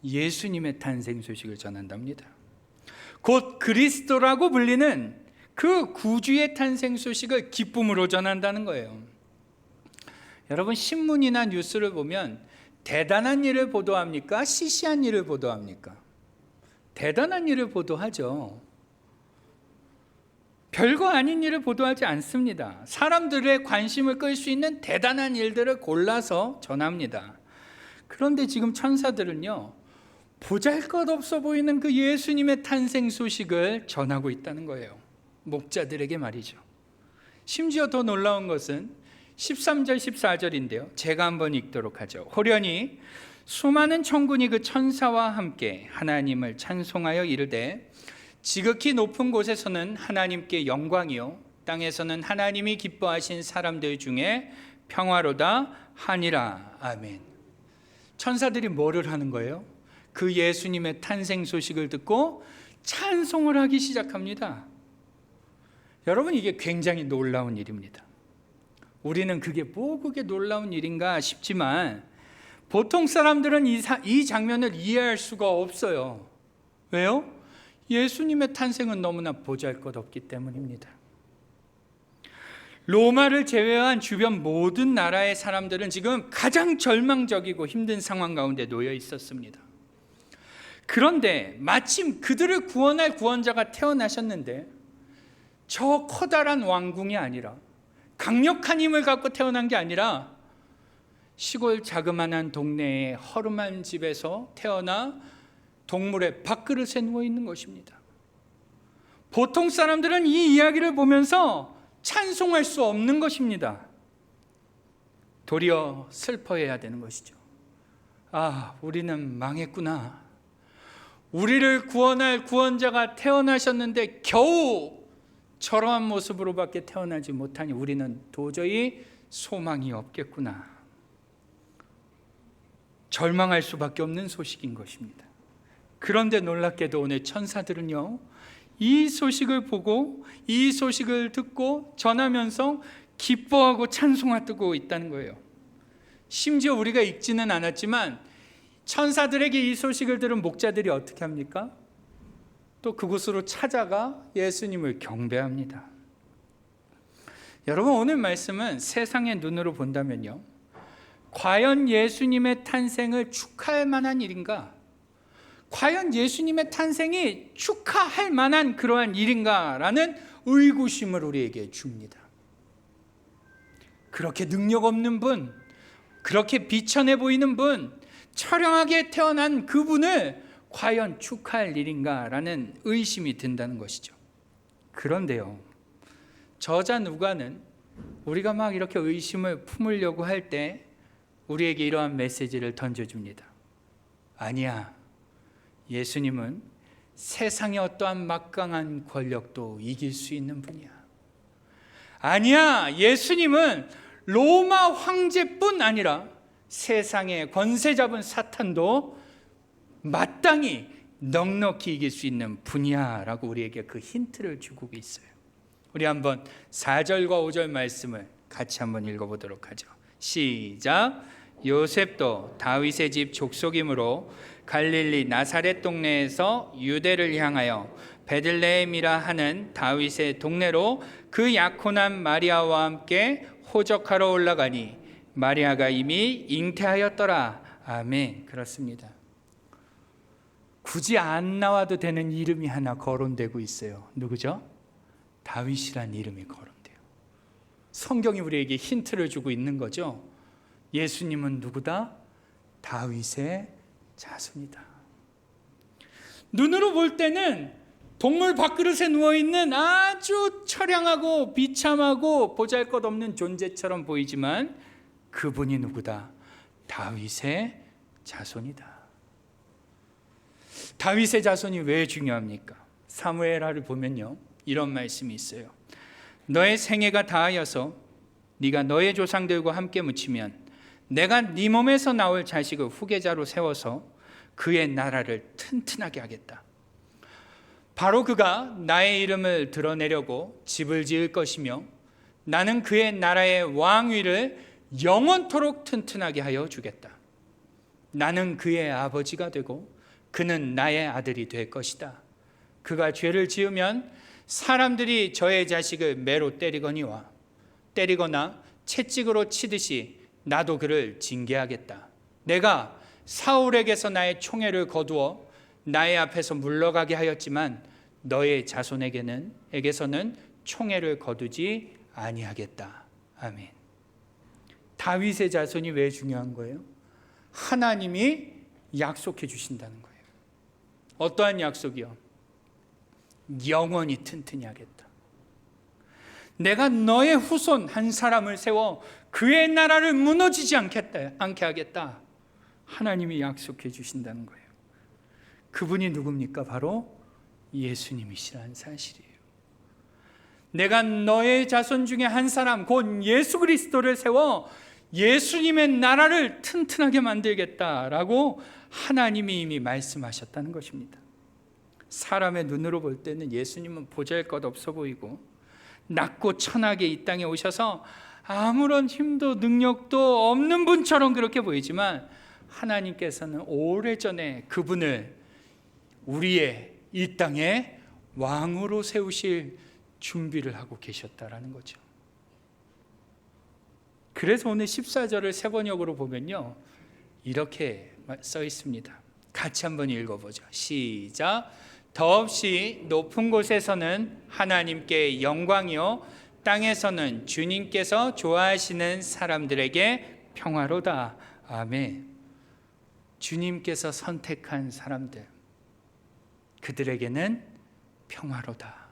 C: 예수님의 탄생 소식을 전한답니다. 곧 그리스도라고 불리는 그 구주의 탄생 소식을 기쁨으로 전한다는 거예요. 여러분, 신문이나 뉴스를 보면 대단한 일을 보도합니까? 시시한 일을 보도합니까? 대단한 일을 보도하죠. 별거 아닌 일을 보도하지 않습니다. 사람들의 관심을 끌 수 있는 대단한 일들을 골라서 전합니다. 그런데 지금 천사들은요, 보잘것없어 보이는 그 예수님의 탄생 소식을 전하고 있다는 거예요. 목자들에게 말이죠. 심지어 더 놀라운 것은 13절 14절인데요. 제가 한번 읽도록 하죠. 호련히 수많은 천군이 그 천사와 함께 하나님을 찬송하여 이르되 지극히 높은 곳에서는 하나님께 영광이요 땅에서는 하나님이 기뻐하신 사람들 중에 평화로다 하니라. 아멘. 천사들이 뭐를 하는 거예요? 그 예수님의 탄생 소식을 듣고 찬송을 하기 시작합니다. 여러분, 이게 굉장히 놀라운 일입니다. 우리는 그게 놀라운 일인가 싶지만 보통 사람들은 이 장면을 이해할 수가 없어요. 왜요? 예수님의 탄생은 너무나 보잘것없기 때문입니다. 로마를 제외한 주변 모든 나라의 사람들은 지금 가장 절망적이고 힘든 상황 가운데 놓여 있었습니다. 그런데 마침 그들을 구원할 구원자가 태어나셨는데 저 커다란 왕궁이 아니라, 강력한 힘을 갖고 태어난 게 아니라 시골 자그마한 동네의 허름한 집에서 태어나 동물의 밥그릇에 누워 있는 것입니다. 보통 사람들은 이 이야기를 보면서 찬송할 수 없는 것입니다. 도리어 슬퍼해야 되는 것이죠. 아, 우리는 망했구나. 우리를 구원할 구원자가 태어나셨는데 겨우 저러한 모습으로밖에 태어나지 못하니 우리는 도저히 소망이 없겠구나. 절망할 수밖에 없는 소식인 것입니다. 그런데 놀랍게도 오늘 천사들은요, 이 소식을 보고 이 소식을 듣고 전하면서 기뻐하고 찬송하고 있다는 거예요. 심지어 우리가 읽지는 않았지만 천사들에게 이 소식을 들은 목자들이 어떻게 합니까? 또 그곳으로 찾아가 예수님을 경배합니다. 여러분, 오늘 말씀은 세상의 눈으로 본다면요, 과연 예수님의 탄생을 축하할 만한 일인가? 과연 예수님의 탄생이 축하할 만한 그러한 일인가? 라는 의구심을 우리에게 줍니다. 그렇게 능력 없는 분, 그렇게 비천해 보이는 분, 처량하게 태어난 그분을 과연 축하할 일인가? 라는 의심이 든다는 것이죠. 그런데요, 저자 누가는 우리가 막 이렇게 의심을 품으려고 할 때 우리에게 이러한 메시지를 던져줍니다. 아니야, 예수님은 세상의 어떠한 막강한 권력도 이길 수 있는 분이야. 아니야, 예수님은 로마 황제뿐 아니라 세상의 권세 잡은 사탄도 마땅히 넉넉히 이길 수 있는 분이야 라고 우리에게 그 힌트를 주고 있어요. 우리 한번 4절과 5절 말씀을 같이 한번 읽어보도록 하죠. 시작. 요셉도 다윗의 집 족속이므로 갈릴리 나사렛 동네에서 유대를 향하여 베들레헴이라 하는 다윗의 동네로 그 약혼한 마리아와 함께 호적하러 올라가니 마리아가 이미 잉태하였더라. 아멘. 그렇습니다. 굳이 안 나와도 되는 이름이 하나 거론되고 있어요. 누구죠? 다윗이란 이름이 거론돼요. 성경이 우리에게 힌트를 주고 있는 거죠. 예수님은 누구다? 다윗의 자손이다. 눈으로 볼 때는 동물 밥그릇에 누워있는 아주 처량하고 비참하고 보잘것없는 존재처럼 보이지만 그분이 누구다? 다윗의 자손이다. 다윗의 자손이 왜 중요합니까? 사무엘하를 보면요, 이런 말씀이 있어요. 너의 생애가 다하여서 네가 너의 조상들과 함께 묻히면 내가 네 몸에서 나올 자식을 후계자로 세워서 그의 나라를 튼튼하게 하겠다. 바로 그가 나의 이름을 드러내려고 집을 지을 것이며 나는 그의 나라의 왕위를 영원토록 튼튼하게 하여 주겠다. 나는 그의 아버지가 되고 그는 나의 아들이 될 것이다. 그가 죄를 지으면 사람들이 저의 자식을 매로 때리거나 채찍으로 치듯이 나도 그를 징계하겠다. 내가 사울에게서 나의 총애를 거두어 나의 앞에서 물러가게 하였지만 너의 자손에게서는 총애를 거두지 아니하겠다. 아멘. 다윗의 자손이 왜 중요한 거예요? 하나님이 약속해 주신다는 거예요. 어떠한 약속이요? 영원히 튼튼히 하겠다. 내가 너의 후손 한 사람을 세워 그의 나라를 무너지지 않게 하겠다. 하나님이 약속해 주신다는 거예요. 그분이 누굽니까? 바로 예수님이시라는 사실이에요. 내가 너의 자손 중에 한 사람, 곧 예수 그리스도를 세워 예수님의 나라를 튼튼하게 만들겠다라고 하나님이 이미 말씀하셨다는 것입니다. 사람의 눈으로 볼 때는 예수님은 보잘것없어 보이고 낮고 천하게 이 땅에 오셔서 아무런 힘도 능력도 없는 분처럼 그렇게 보이지만 하나님께서는 오래전에 그분을 우리의 이 땅에 왕으로 세우실 준비를 하고 계셨다라는 거죠. 그래서 오늘 14절을 세 번역으로 보면요, 이렇게 써 있습니다. 같이 한번 읽어보죠. 시작. 더없이 높은 곳에서는 하나님께 영광이요 땅에서는 주님께서 좋아하시는 사람들에게 평화로다. 아멘. 주님께서 선택한 사람들, 그들에게는 평화로다.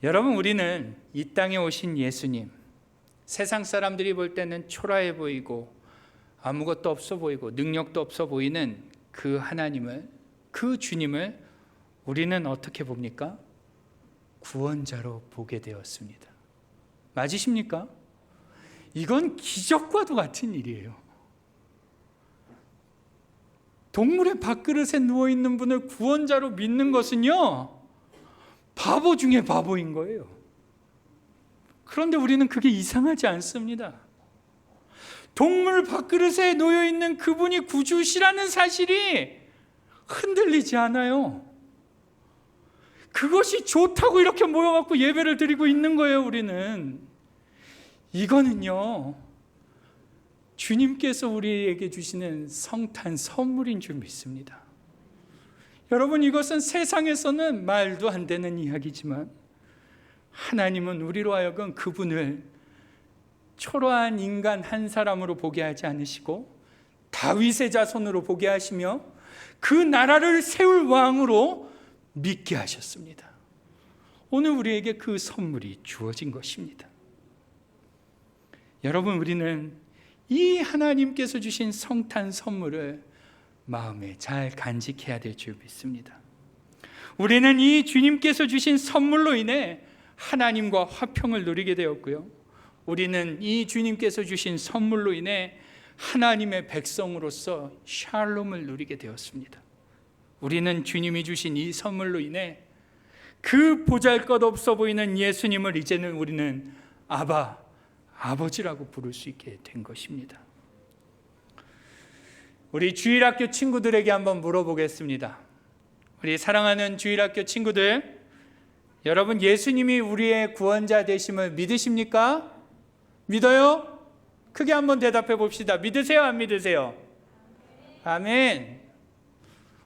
C: 여러분, 우리는 이 땅에 오신 예수님, 세상 사람들이 볼 때는 초라해 보이고 아무것도 없어 보이고 능력도 없어 보이는 그 하나님을, 그 주님을 우리는 어떻게 봅니까? 구원자로 보게 되었습니다. 맞으십니까? 이건 기적과도 같은 일이에요. 동물의 밥그릇에 누워있는 분을 구원자로 믿는 것은요, 바보 중에 바보인 거예요. 그런데 우리는 그게 이상하지 않습니다. 동물 밥그릇에 놓여있는 그분이 구주시라는 사실이 흔들리지 않아요. 그것이 좋다고 이렇게 모여갖고 예배를 드리고 있는 거예요, 우리는. 이거는요, 주님께서 우리에게 주시는 성탄 선물인 줄 믿습니다. 여러분, 이것은 세상에서는 말도 안 되는 이야기지만 하나님은 우리로 하여금 그분을 초라한 인간 한 사람으로 보게 하지 않으시고 다윗의 자손으로 보게 하시며 그 나라를 세울 왕으로 믿게 하셨습니다. 오늘 우리에게 그 선물이 주어진 것입니다. 여러분, 우리는 이 하나님께서 주신 성탄 선물을 마음에 잘 간직해야 될 줄 믿습니다. 우리는 이 주님께서 주신 선물로 인해 하나님과 화평을 누리게 되었고요, 우리는 이 주님께서 주신 선물로 인해 하나님의 백성으로서 샬롬을 누리게 되었습니다. 우리는 주님이 주신 이 선물로 인해 그 보잘것없어 보이는 예수님을 이제는 우리는 아바, 아버지라고 부를 수 있게 된 것입니다. 우리 주일학교 친구들에게 한번 물어보겠습니다. 우리 사랑하는 주일학교 친구들, 여러분, 예수님이 우리의 구원자 되심을 믿으십니까? 믿어요? 크게 한번 대답해 봅시다. 믿으세요? 안 믿으세요? 아멘.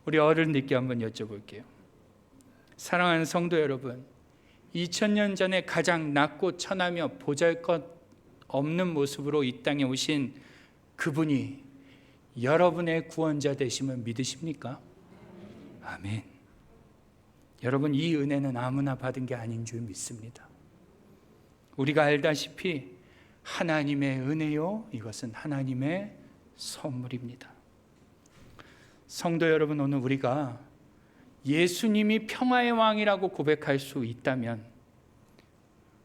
C: 우리 어른들께 한번 여쭤볼게요. 사랑하는 성도 여러분, 2000년 전에 가장 낮고 천하며 보잘것 없는 모습으로 이 땅에 오신 그분이 여러분의 구원자 되심을 믿으십니까? 아멘. 여러분, 이 은혜는 아무나 받은 게 아닌 줄 믿습니다. 우리가 알다시피 하나님의 은혜요, 이것은 하나님의 선물입니다. 성도 여러분, 오늘 우리가 예수님이 평화의 왕이라고 고백할 수 있다면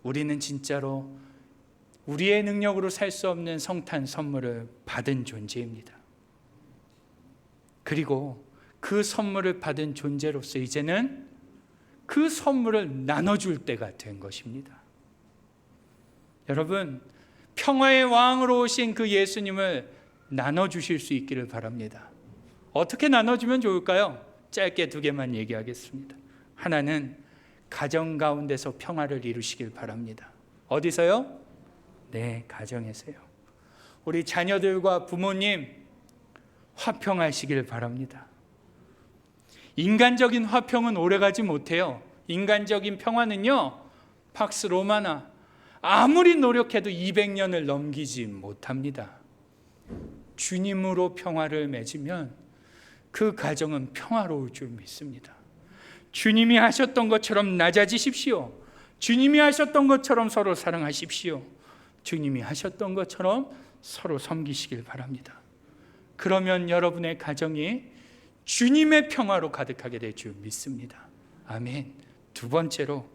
C: 우리는 진짜로 우리의 능력으로 살 수 없는 성탄 선물을 받은 존재입니다. 그리고 그 선물을 받은 존재로서 이제는 그 선물을 나눠줄 때가 된 것입니다. 여러분, 평화의 왕으로 오신 그 예수님을 나눠주실 수 있기를 바랍니다. 어떻게 나눠주면 좋을까요? 짧게 두 개만 얘기하겠습니다. 하나는 가정 가운데서 평화를 이루시길 바랍니다. 어디서요? 네, 가정에서요. 우리 자녀들과 부모님 화평하시길 바랍니다. 인간적인 화평은 오래가지 못해요. 인간적인 평화는요, 팍스 로마나 아무리 노력해도 200년을 넘기지 못합니다. 주님으로 평화를 맺으면 그 가정은 평화로울 줄 믿습니다. 주님이 하셨던 것처럼 낮아지십시오. 주님이 하셨던 것처럼 서로 사랑하십시오. 주님이 하셨던 것처럼 서로 섬기시길 바랍니다. 그러면 여러분의 가정이 주님의 평화로 가득하게 될 줄 믿습니다. 아멘. 두 번째로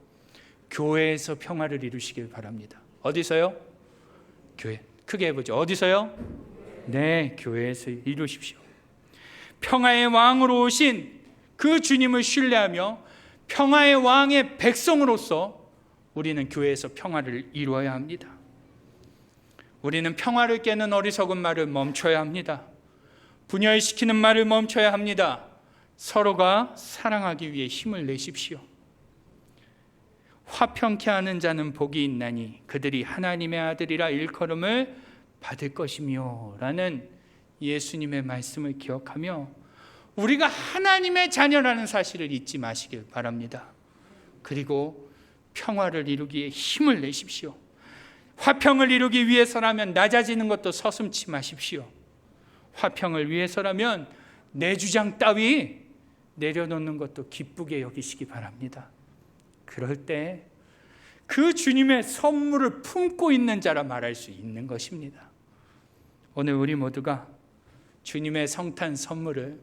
C: 교회에서 평화를 이루시길 바랍니다. 어디서요? 교회. 크게 해보죠. 어디서요? 네, 교회에서 이루십시오. 평화의 왕으로 오신 그 주님을 신뢰하며 평화의 왕의 백성으로서 우리는 교회에서 평화를 이루어야 합니다. 우리는 평화를 깨는 어리석은 말을 멈춰야 합니다. 분열시키는 말을 멈춰야 합니다. 서로가 사랑하기 위해 힘을 내십시오. 화평케 하는 자는 복이 있나니 그들이 하나님의 아들이라 일컬음을 받을 것이며 라는 예수님의 말씀을 기억하며 우리가 하나님의 자녀라는 사실을 잊지 마시길 바랍니다. 그리고 평화를 이루기에 힘을 내십시오. 화평을 이루기 위해서라면 낮아지는 것도 서슴지 마십시오. 화평을 위해서라면 내 주장 따위 내려놓는 것도 기쁘게 여기시기 바랍니다. 그럴 때 그 주님의 선물을 품고 있는 자라 말할 수 있는 것입니다. 오늘 우리 모두가 주님의 성탄 선물을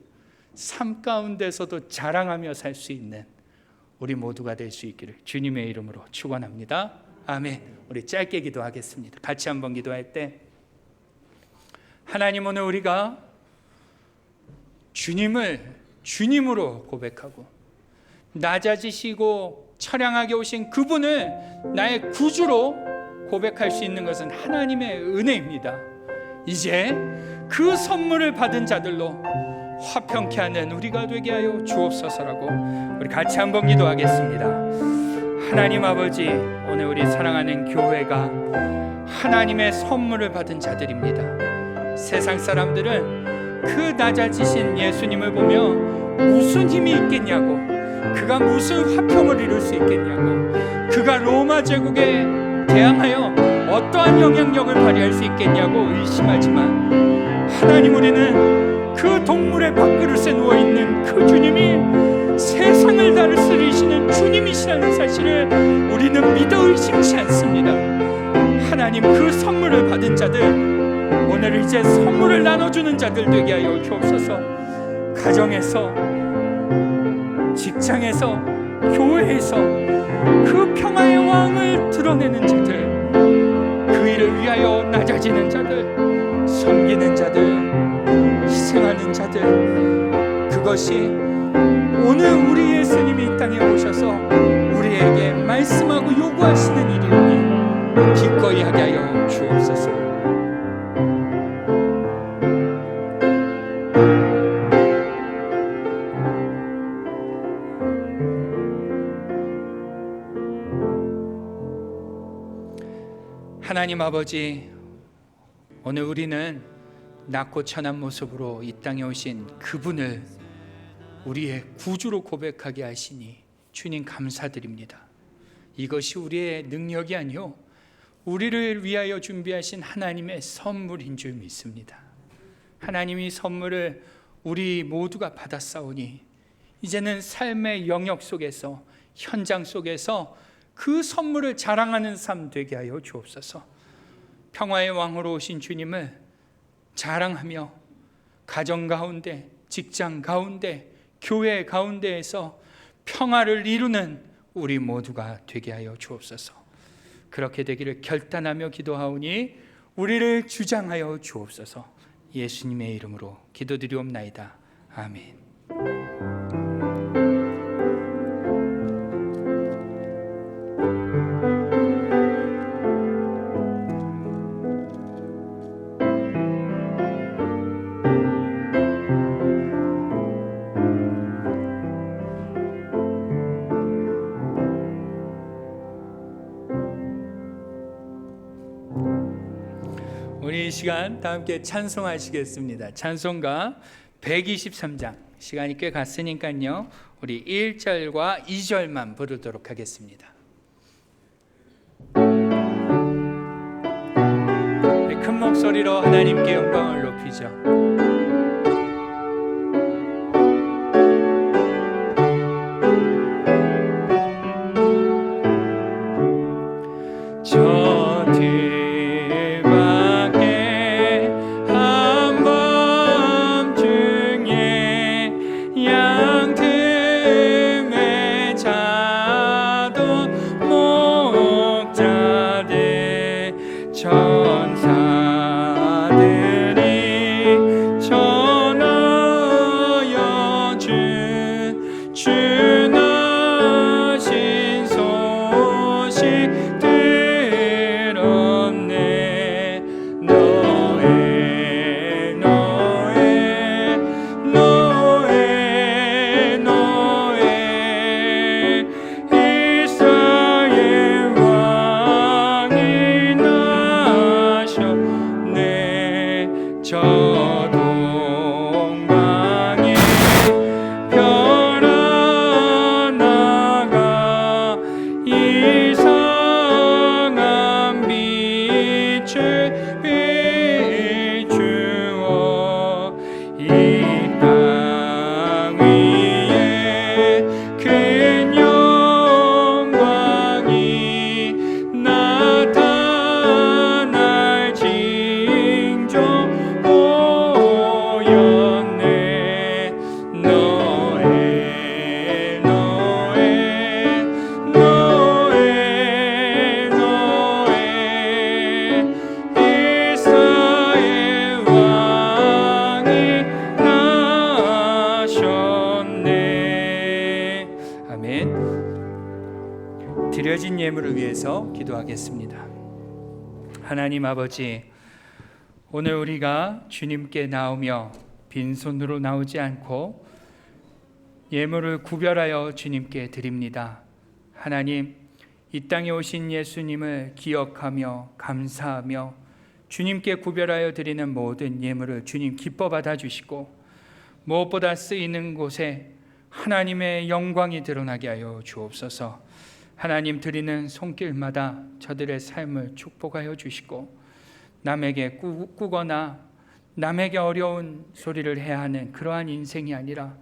C: 삶 가운데서도 자랑하며 살 수 있는 우리 모두가 될 수 있기를 주님의 이름으로 축원합니다. 아멘. 우리 짧게 기도하겠습니다. 같이 한번 기도할 때, 하나님, 오늘 우리가 주님을 주님으로 고백하고 낮아지시고 처량하게 오신 그분을 나의 구주로 고백할 수 있는 것은 하나님의 은혜입니다. 이제 그 선물을 받은 자들로 화평케 하는 우리가 되게 하여 주옵소서라고 우리 같이 한번 기도하겠습니다. 하나님 아버지, 오늘 우리 사랑하는 교회가 하나님의 선물을 받은 자들입니다. 세상 사람들은 그 낮아지신 예수님을 보며 무슨 힘이 있겠냐고, 그가 무슨 화평을 이룰 수 있겠냐고, 그가 로마 제국에 대항하여 어떠한 영향력을 발휘할 수 있겠냐고 의심하지만, 하나님, 우리는 그 동물의 밥그릇에 누워있는 그 주님이 세상을 다스리시는 주님이시라는 사실을 우리는 믿어 의심치 않습니다. 하나님, 그 선물을 받은 자들, 오늘 이제 선물을 나눠주는 자들 되게 하여 주옵소서. 가정에서, 직장에서, 교회에서 그 평화의 왕을 드러내는 자들, 그 일을 위하여 낮아지는 자들, 섬기는 자들, 희생하는 자들, 그것이 오늘 우리 예수님이 이 땅에 오셔서 우리에게 말씀하고 요구하시는 일이오니 기꺼이 하게 하여 주옵소서. 하나님 아버지, 오늘 우리는 낮고 천한 모습으로 이 땅에 오신 그분을 우리의 구주로 고백하게 하시니 주님 감사드립니다. 이것이 우리의 능력이 아니요 우리를 위하여 준비하신 하나님의 선물인 줄 믿습니다. 하나님이 선물을 우리 모두가 받았사오니 이제는 삶의 영역 속에서, 현장 속에서 그 선물을 자랑하는 삶 되게 하여 주옵소서. 평화의 왕으로 오신 주님을 자랑하며 가정 가운데, 직장 가운데, 교회 가운데에서 평화를 이루는 우리 모두가 되게 하여 주옵소서. 그렇게 되기를 결단하며 기도하오니 우리를 주장하여 주옵소서. 예수님의 이름으로 기도드리옵나이다. 아멘. 우리 이 시간 다 함께 찬송하시겠습니다. 찬송가 123장, 시간이 꽤 갔으니까요, 우리 1절과 2절만 부르도록 하겠습니다. 큰 목소리로 하나님께 영광을 높이죠. 위해서 기도하겠습니다. 하나님 아버지, 오늘 우리가 주님께 나오며 빈손으로 나오지 않고 예물을 구별하여 주님께 드립니다. 하나님, 이 땅에 오신 예수님을 기억하며 감사하며 주님께 구별하여 드리는 모든 예물을 주님 기뻐 받아주시고 무엇보다 쓰이는 곳에 하나님의 영광이 드러나게 하여 주옵소서. 하나님 드리는 손길마다 저들의 삶을 축복하여 주시고 남에게 꾸거나 남에게 어려운 소리를 해야 하는 그러한 인생이 아니라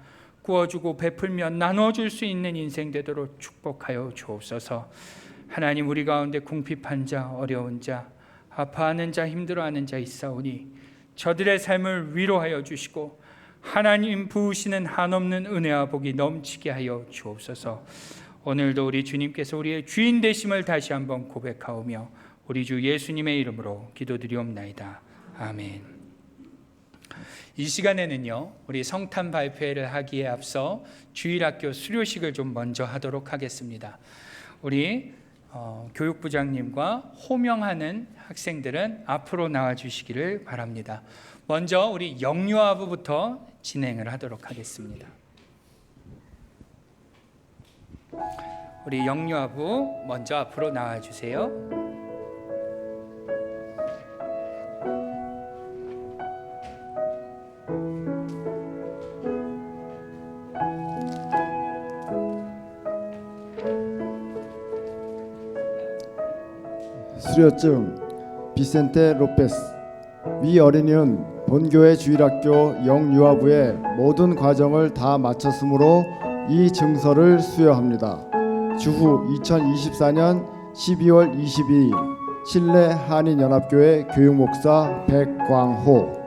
C: 구워주고 베풀며 나눠줄 수 있는 인생 되도록 축복하여 주옵소서. 하나님, 우리 가운데 궁핍한 자, 어려운 자, 아파하는 자, 힘들어하는 자 있사오니 저들의 삶을 위로하여 주시고 하나님 부으시는 한없는 은혜와 복이 넘치게 하여 주옵소서. 오늘도 우리 주님께서 우리의 주인 되심을 다시 한번 고백하오며 우리 주 예수님의 이름으로 기도드리옵나이다. 아멘. 이 시간에는요, 우리 성탄 발표회를 하기에 앞서 주일학교 수료식을 좀 먼저 하도록 하겠습니다. 우리 교육부장님과 호명하는 학생들은 앞으로 나와 주시기를 바랍니다. 먼저 우리 영유아부부터 진행을 하도록 하겠습니다. 우리 영유아부 먼저 앞으로 나와 주세요.
E: 수료증 비센테 로페스. 위 어린이는 본교회 주일학교 영유아부의 모든 과정을 다 마쳤으므로 이 증서를 수여합니다. 주후 2024년 12월 22일 신뢰 한인연합교회 교육목사 백광호.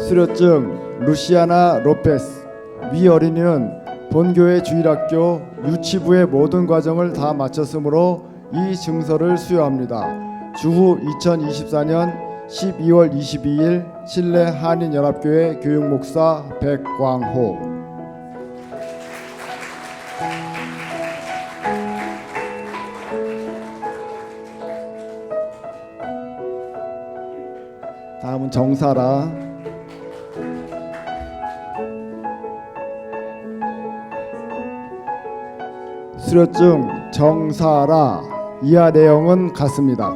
E: 수료증 루시아나 로페스. 위 어린이는 본교회 주일학교 유치부의 모든 과정을 다 마쳤으므로 이 증서를 수여합니다. 주후 2024년 12월 22일 신뢰 한인연합교회 교육목사 백광호. 다음은 정사라. 수료증 정사라. 이하 내용은 같습니다.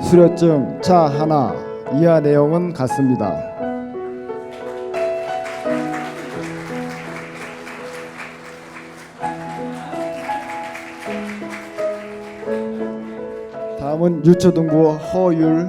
E: 수료증 차 하나. 이하 내용은 같습니다. 다음은 유초등부 허율.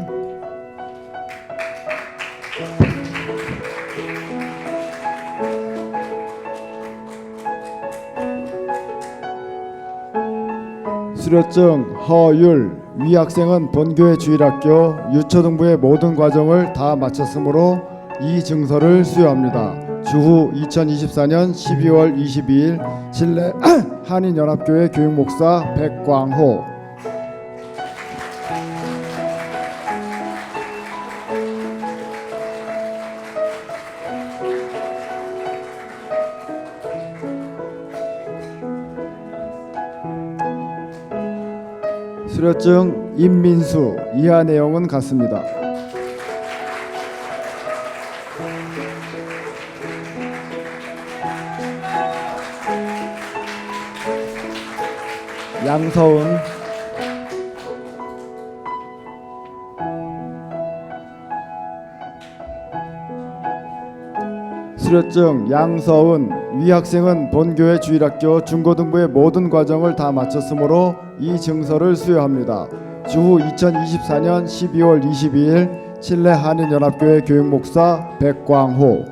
E: 수료증 허율. 위 학생은 본교회 주일학교 유초등부의 모든 과정을 다 마쳤으므로 이 증서를 수여합니다. 주후 2024년 12월 22일 신뢰 한인연합교회 교육목사 백광호. 수료증 임민수. 이하 내용은 같습니다. 양서은. 수료증 양서은. 위 학생은 본교회 주일학교 중고등부의 모든 과정을 다 마쳤으므로 이 증서를 수여합니다. 주후 2024년 12월 22일 칠레 한인연합교회 교육목사 백광호.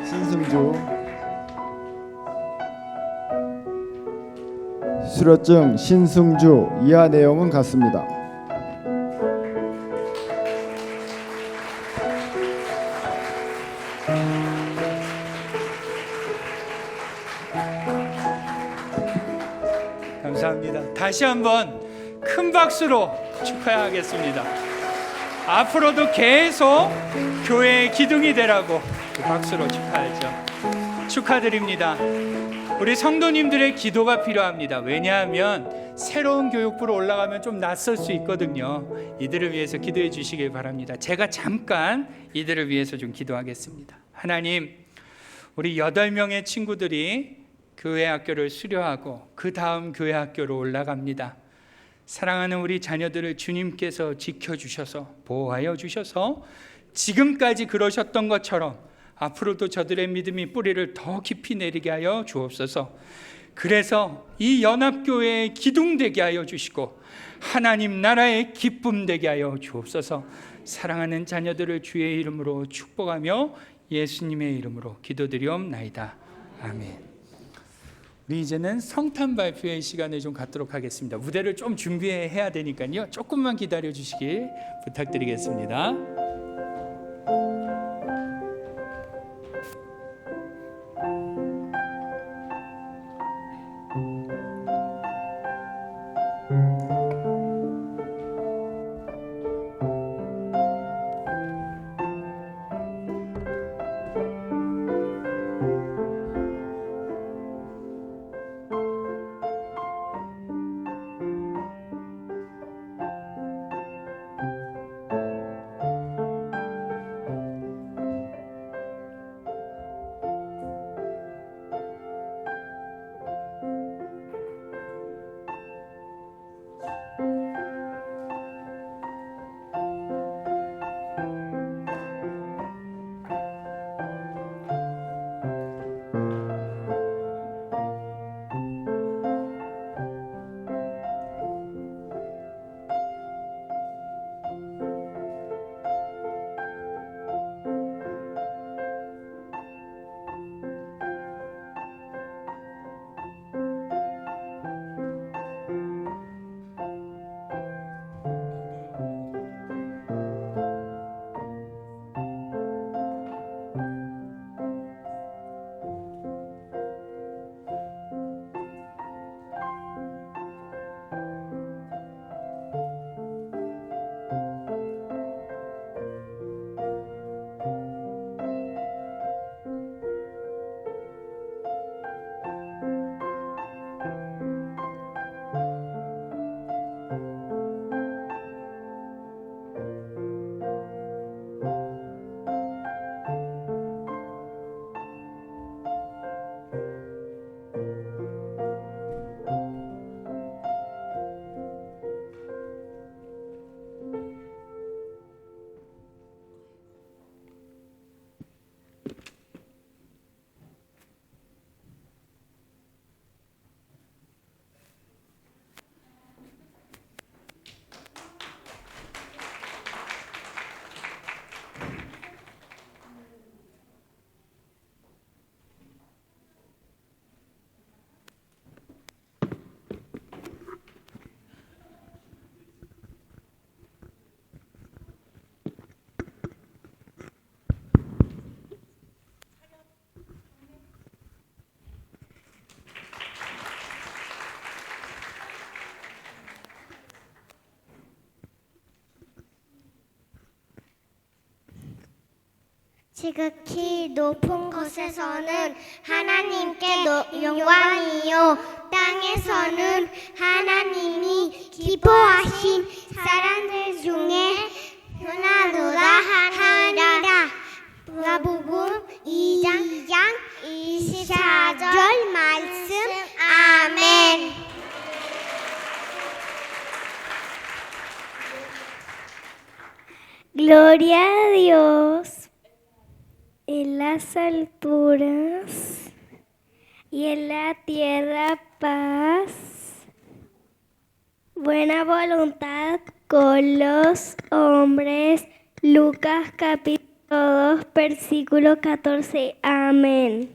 E: 신승주. 수료증 신승주. 이하 내용은 같습니다.
C: 감사합니다. 다시 한번 큰 박수로 축하하겠습니다. 앞으로도 계속 교회의 기둥이 되라고 그 박수로 축하하죠. 축하드립니다. 우리 성도님들의 기도가 필요합니다. 왜냐하면 새로운 교육부로 올라가면 좀 낯설 수 있거든요. 이들을 위해서 기도해 주시길 바랍니다. 제가 잠깐 이들을 위해서 좀 기도하겠습니다. 하나님, 우리 8명의 친구들이 교회 학교를 수료하고 그 다음 교회 학교로 올라갑니다. 사랑하는 우리 자녀들을 주님께서 지켜주셔서 보호하여 주셔서 지금까지 그러셨던 것처럼 앞으로도 저들의 믿음이 뿌리를 더 깊이 내리게 하여 주옵소서. 그래서 이 연합교회의 기둥 되게 하여 주시고 하나님 나라의 기쁨 되게 하여 주옵소서. 사랑하는 자녀들을 주의 이름으로 축복하며 예수님의 이름으로 기도드리옵나이다. 아멘. 우리 이제는 성탄 발표의 시간을 좀 갖도록 하겠습니다. 무대를 좀 준비해야 되니까요. 조금만 기다려 주시길 부탁드리겠습니다.
F: 지극히 높은 곳에서는 하나님께 영광이요, 땅에서는 하나님이 기뻐하신 사람들 중에 하나로다 하니라. 누가복음 2장 24절 말씀. 아멘. Gloria a Dios. El en las alturas y en la tierra paz, buena voluntad con los hombres. Lucas capítulo 2, versículo 14. Amén.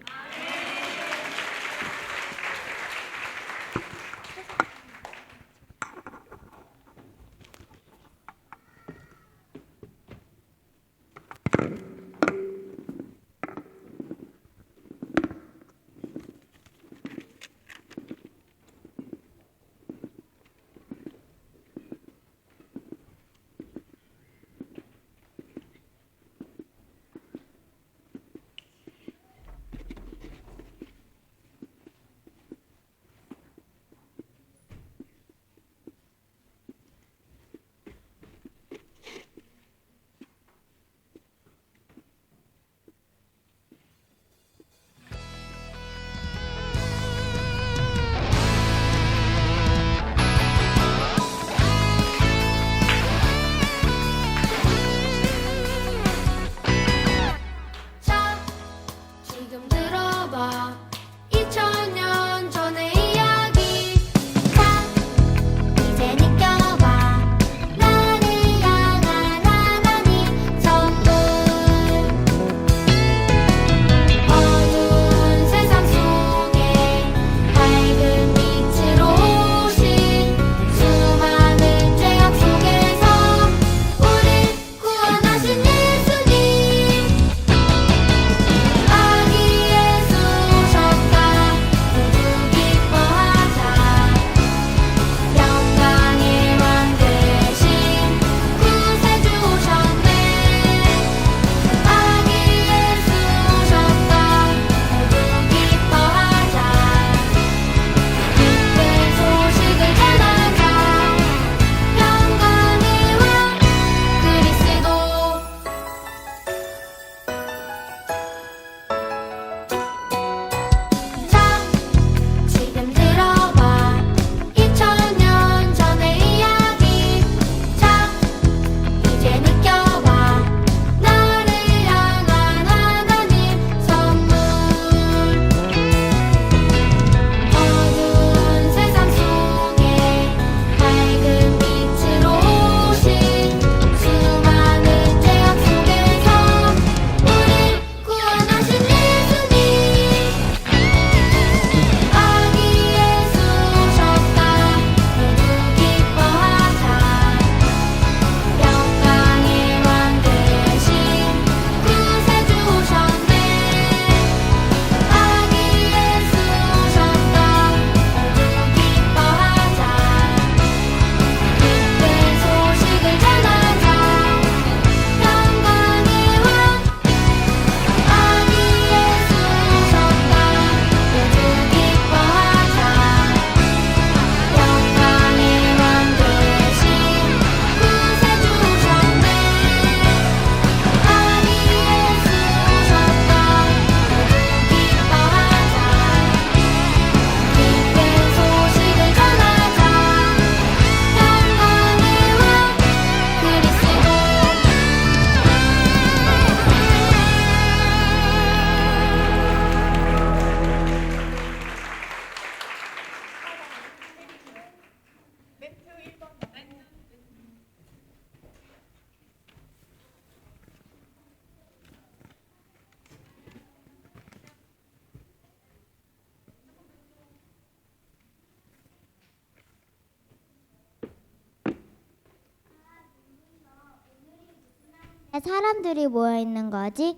G: 사람들이 모여 있는 거지?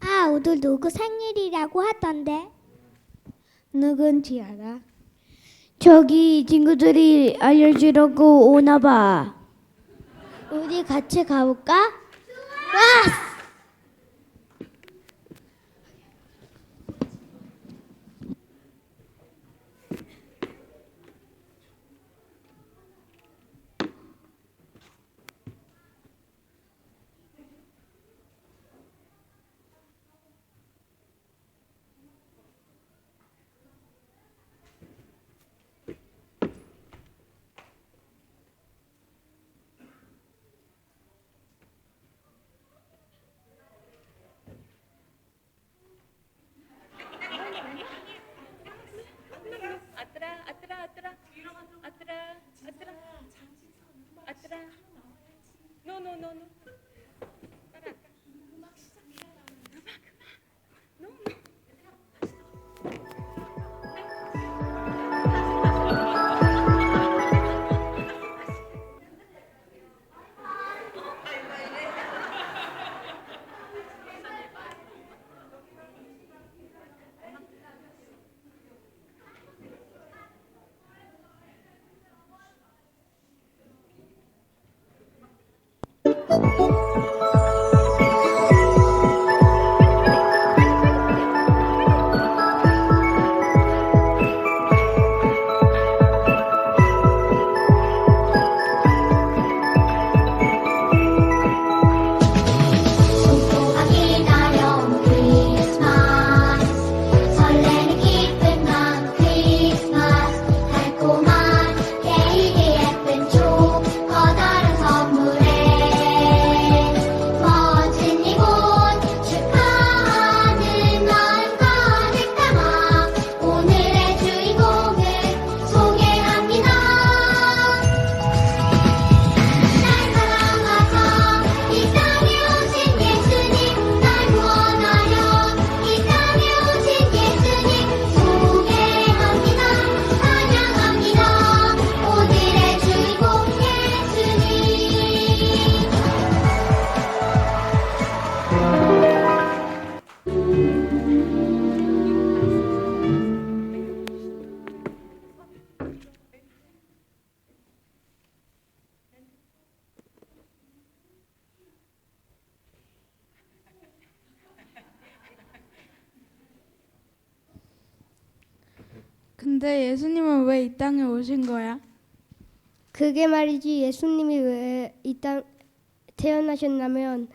F: 아, 오늘 누구 생일이라고 하던데? 누군지 알아? 저기 친구들이 알려주려고 오나 봐. 우리 같이 가볼까? 와! 손꼽아 기다려온 크리스마스 설레는 기쁜 난 크리스마스 달콤한 케이크 예쁜 초 커다란 선물에 멋진 이곳 축하하는 마음 가득 담아 오늘의 주인공을 소개합니다. 날 사랑하사 이 땅에 오신 예수님 날 구원하려 이 땅에 오신 예수님 소개합니다. 찬양합니다. 오늘의 주인공 예수님.
G: 근데 예수님은 왜 이 땅에 오신 거야?
F: 그게 말이지 예수님이 왜 이 땅 태어나셨냐면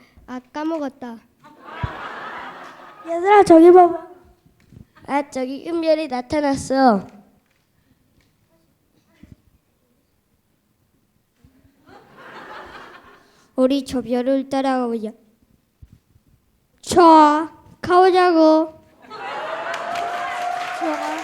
F: 까먹었다. 얘들아 저기 봐봐. 저기 은별이 나타났어. 우리 저 별을 따라가보자. 좋아, 가보자고. 좋아.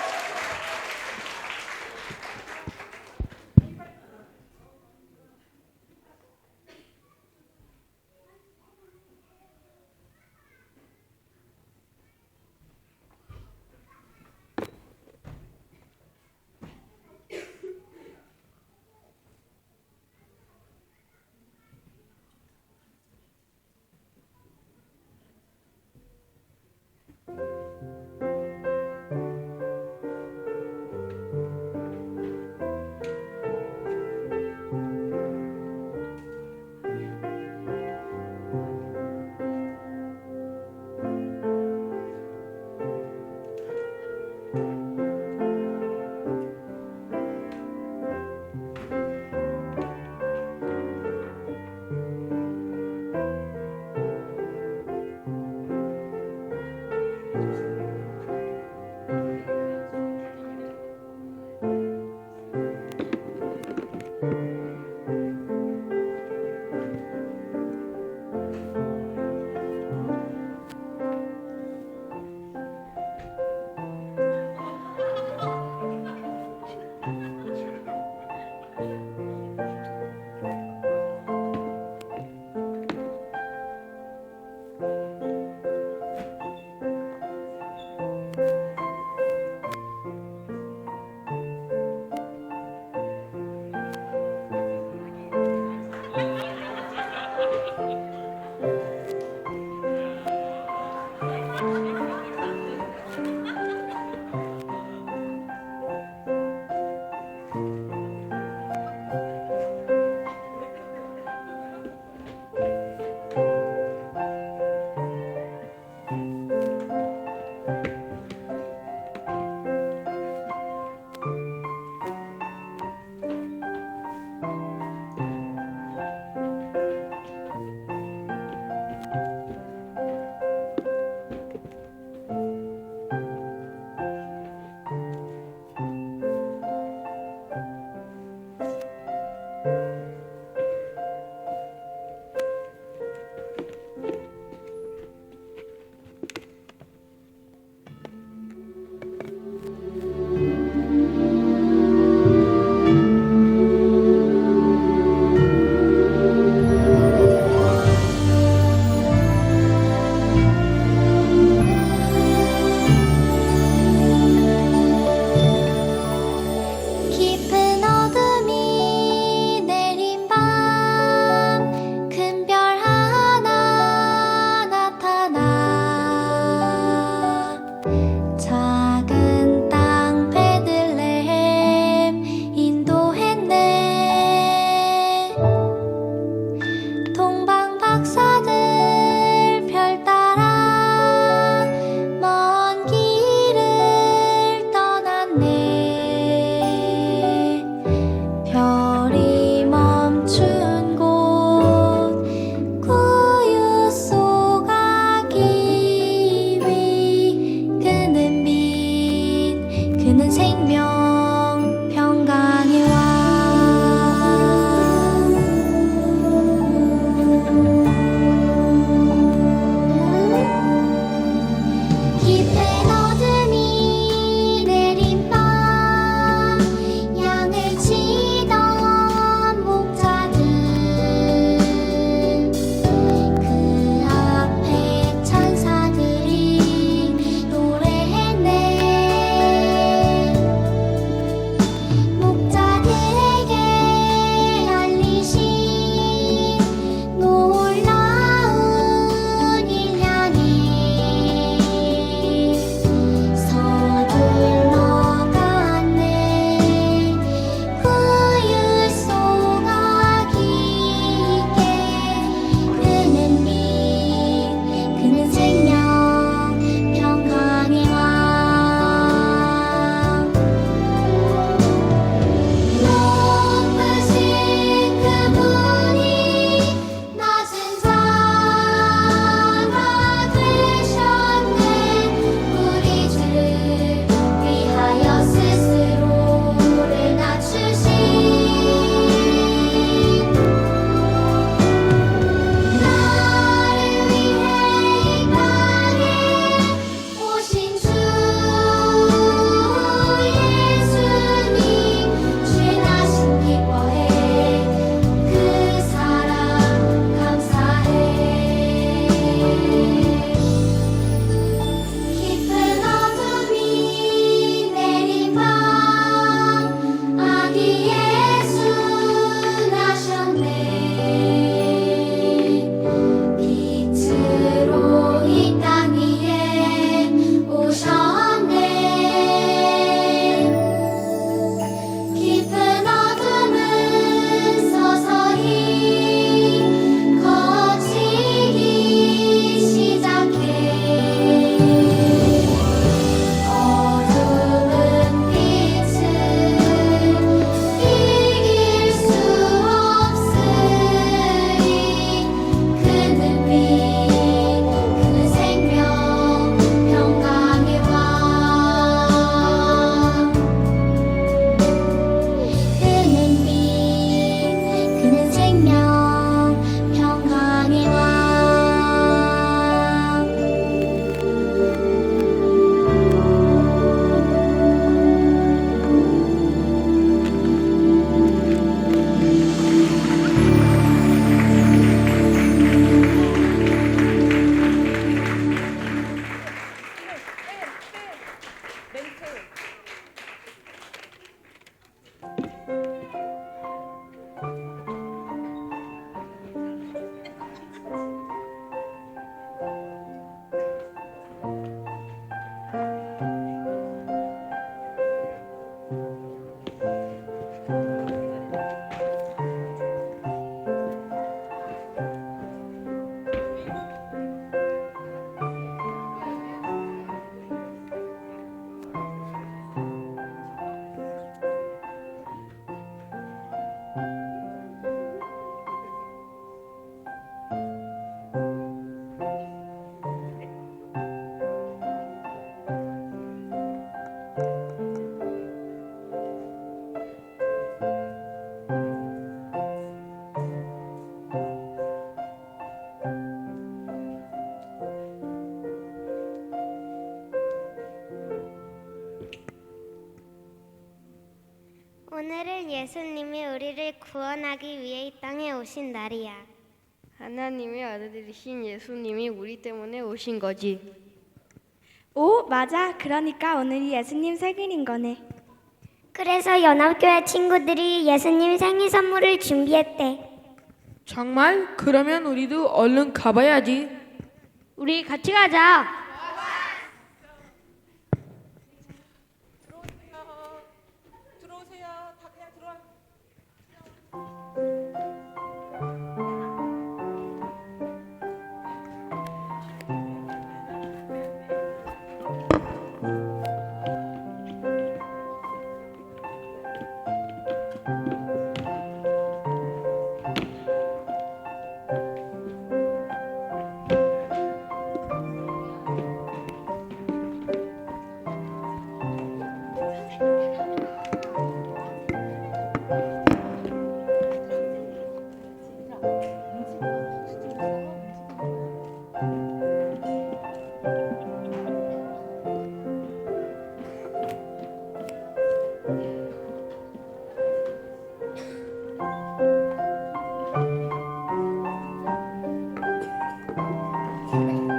H: 오늘은 예수님이 우리를 구원하기 위해 이 땅에 오신 날이야.
I: 하나님의 아들이신 예수님이 우리 때문에 오신 거지.
G: 오, 맞아. 그러니까 오늘이 예수님 생일인 거네.
H: 그래서 연합교회 친구들이 예수님 생일 선물을 준비했대.
B: 정말? 그러면 우리도 얼른 가봐야지.
H: 우리 같이 가자. 주님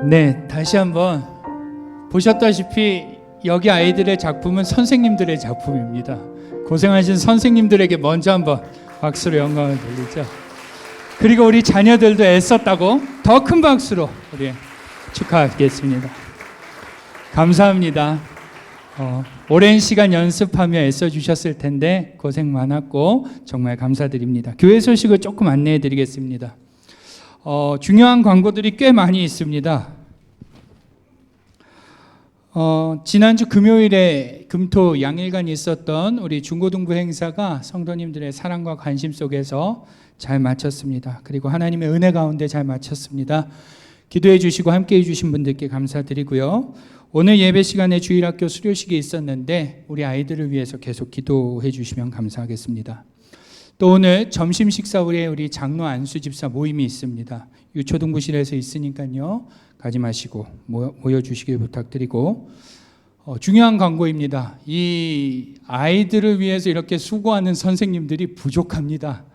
C: 네, 다시 한번 보셨다시피 여기 아이들의 작품은 선생님들의 작품입니다. 고생하신 선생님들에게 먼저 한번 박수로 영광을 돌리죠. 그리고 우리 자녀들도 애썼다고 더 큰 박수로 우리 축하하겠습니다. 감사합니다. 오랜 시간 연습하며 애써주셨을 텐데 고생 많았고 정말 감사드립니다. 교회 소식을 조금 안내해 드리겠습니다. 중요한 광고들이 꽤 많이 있습니다. 지난주 금요일에 금토 양일간 있었던 우리 중고등부 행사가 성도님들의 사랑과 관심 속에서 잘 마쳤습니다. 그리고 하나님의 은혜 가운데 잘 마쳤습니다. 기도해 주시고 함께해 주신 분들께 감사드리고요. 오늘 예배 시간에 주일학교 수료식이 있었는데 우리 아이들을 위해서 계속 기도해 주시면 감사하겠습니다. 또 오늘 점심 식사 후에 우리 장로 안수 집사 모임이 있습니다. 유초등부실에서 있으니까요. 가지 마시고 모여주시길 부탁드리고, 중요한 광고입니다. 이 아이들을 위해서 이렇게 수고하는 선생님들이 부족합니다.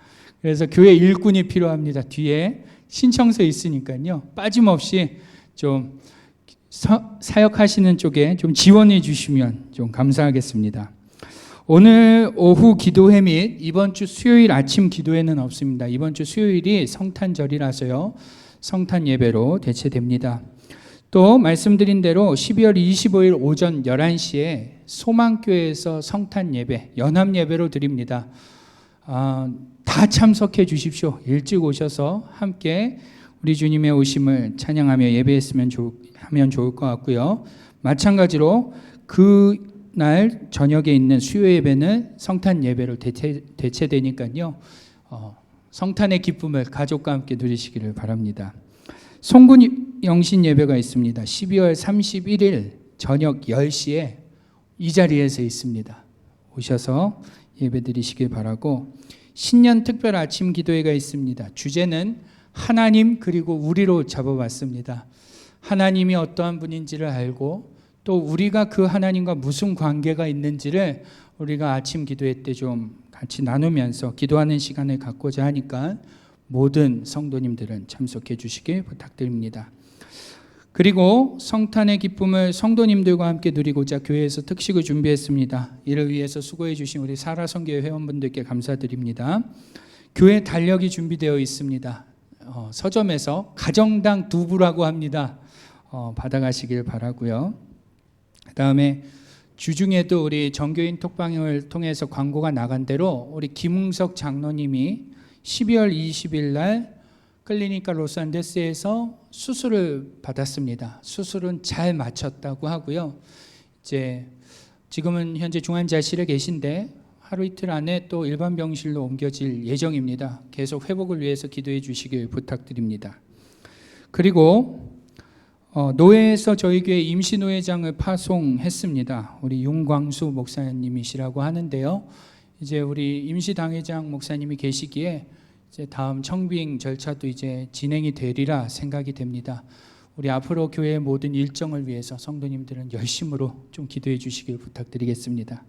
C: 그래서 교회 일꾼이 필요합니다. 뒤에 신청서 있으니까요. 빠짐없이 좀 사역하시는 쪽에 좀 지원해 주시면 좀 감사하겠습니다. 오늘 오후 기도회 및 이번 주 수요일 아침 기도회는 없습니다. 이번 주 수요일이 성탄절이라서요. 성탄 예배로 대체됩니다. 또 말씀드린 대로 12월 25일 오전 11시에 소망교회에서 성탄 예배, 연합 예배로 드립니다. 다 참석해 주십시오. 일찍 오셔서 함께 우리 주님의 오심을 찬양하며 예배했으면 하면 좋을 것 같고요. 마찬가지로 그날 저녁에 있는 수요 예배는 성탄 예배로 대체되니까요. 성탄의 기쁨을 가족과 함께 누리시기를 바랍니다. 송군 영신 예배가 있습니다. 12월 31일 저녁 10시에 이 자리에서 있습니다. 오셔서 예배 드리시길 바라고, 신년 특별 아침 기도회가 있습니다. 주제는 하나님 그리고 우리로 잡아봤습니다. 하나님이 어떠한 분인지를 알고 또 우리가 그 하나님과 무슨 관계가 있는지를 우리가 아침 기도회 때 좀 같이 나누면서 기도하는 시간을 갖고자 하니까 모든 성도님들은 참석해 주시길 부탁드립니다. 그리고 성탄의 기쁨을 성도님들과 함께 누리고자 교회에서 특식을 준비했습니다. 이를 위해서 수고해 주신 우리 사라성교회 회원분들께 감사드립니다. 교회 달력이 준비되어 있습니다. 서점에서 가정당 두부라고 합니다. 받아가시길 바라고요. 그 다음에 주중에도 우리 정교인 톡방을 통해서 광고가 나간 대로 우리 김웅석 장로님이 12월 20일 날 클리니카 로스안데스에서 수술을 받았습니다. 수술은 잘 마쳤다고 하고요. 지금은 현재 중환자실에 계신데 하루 이틀 안에 또 일반 병실로 옮겨질 예정입니다. 계속 회복을 위해서 기도해 주시길 부탁드립니다. 그리고 노회에서 저희 교회 임시노회장을 파송했습니다. 우리 윤광수 목사님이시라고 하는데요. 이제 우리 임시당회장 목사님이 계시기에 이제 다음 청빙 절차도 이제 진행이 되리라 생각이 됩니다. 우리 앞으로 교회의 모든 일정을 위해서 성도님들은 열심으로 좀 기도해 주시길 부탁드리겠습니다.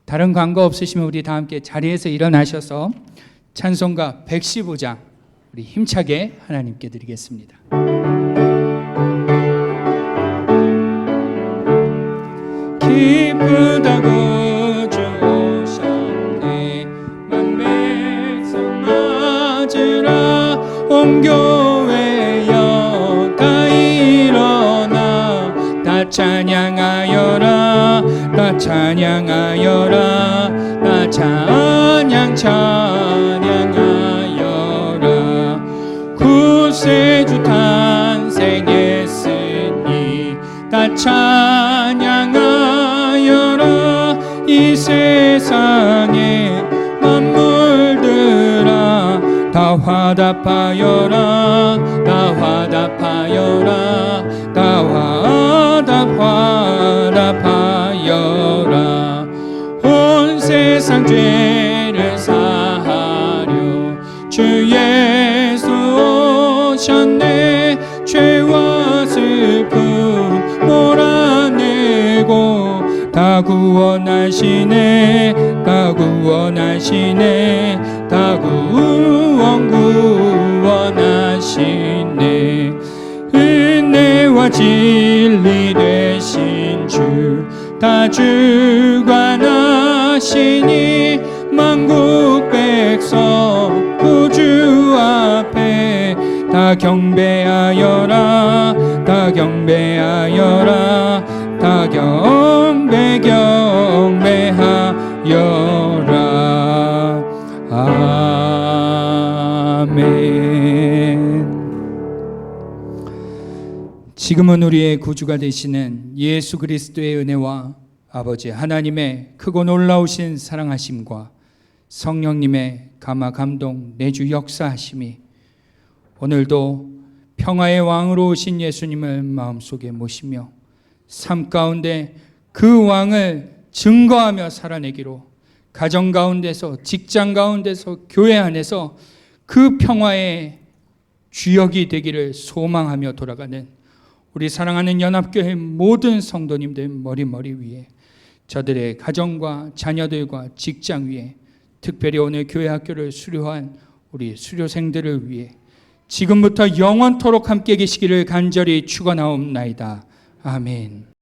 C: 다른 광고 없으시면 우리 다 함께 자리에서 일어나셔서 찬송가 115장 우리 힘차게 하나님께 드리겠습니다. 기쁘다고 주 오셨네, 만백성 맞으라, 온 교회여 다 일어나, 다 찬양하여라, 다 찬양하여라, 다 찬양하여라. 구세주 탄생했으니 다 찬양하여라. 이 세상에 만물들아 다 화답하여라, 다 화답하여라, 다 화답하여라. 온 세상 죄를 사하려 주 예수 오셨네. 죄와 슬픔 몰아내고 다 구원하시네, 다 구원하시네, 다 구원하시네. 은혜 의와 진리 되신 주 다 주관하시니 만국 백성 구주 앞에 다 경배하여라 다 경배하여라 다 경배하여라 아멘. 지금은 우리의 구주가 되시는 예수 그리스도의 은혜와 아버지 하나님의 크고 놀라우신 사랑하심과 성령님의 감화 감동 내주 역사하심이 오늘도 평화의 왕으로 오신 예수님을 마음속에 모시며 삶 가운데 그 왕을 증거하며 살아내기로 가정 가운데서 직장 가운데서 교회 안에서 그 평화의 주역이 되기를 소망하며 돌아가는 우리 사랑하는 연합교회 모든 성도님들 머리 위에 저들의 가정과 자녀들과 직장 위에 특별히 오늘 교회 학교를 수료한 우리 수료생들을 위해 지금부터 영원토록 함께 계시기를 간절히 축원하옵나이다. 아멘.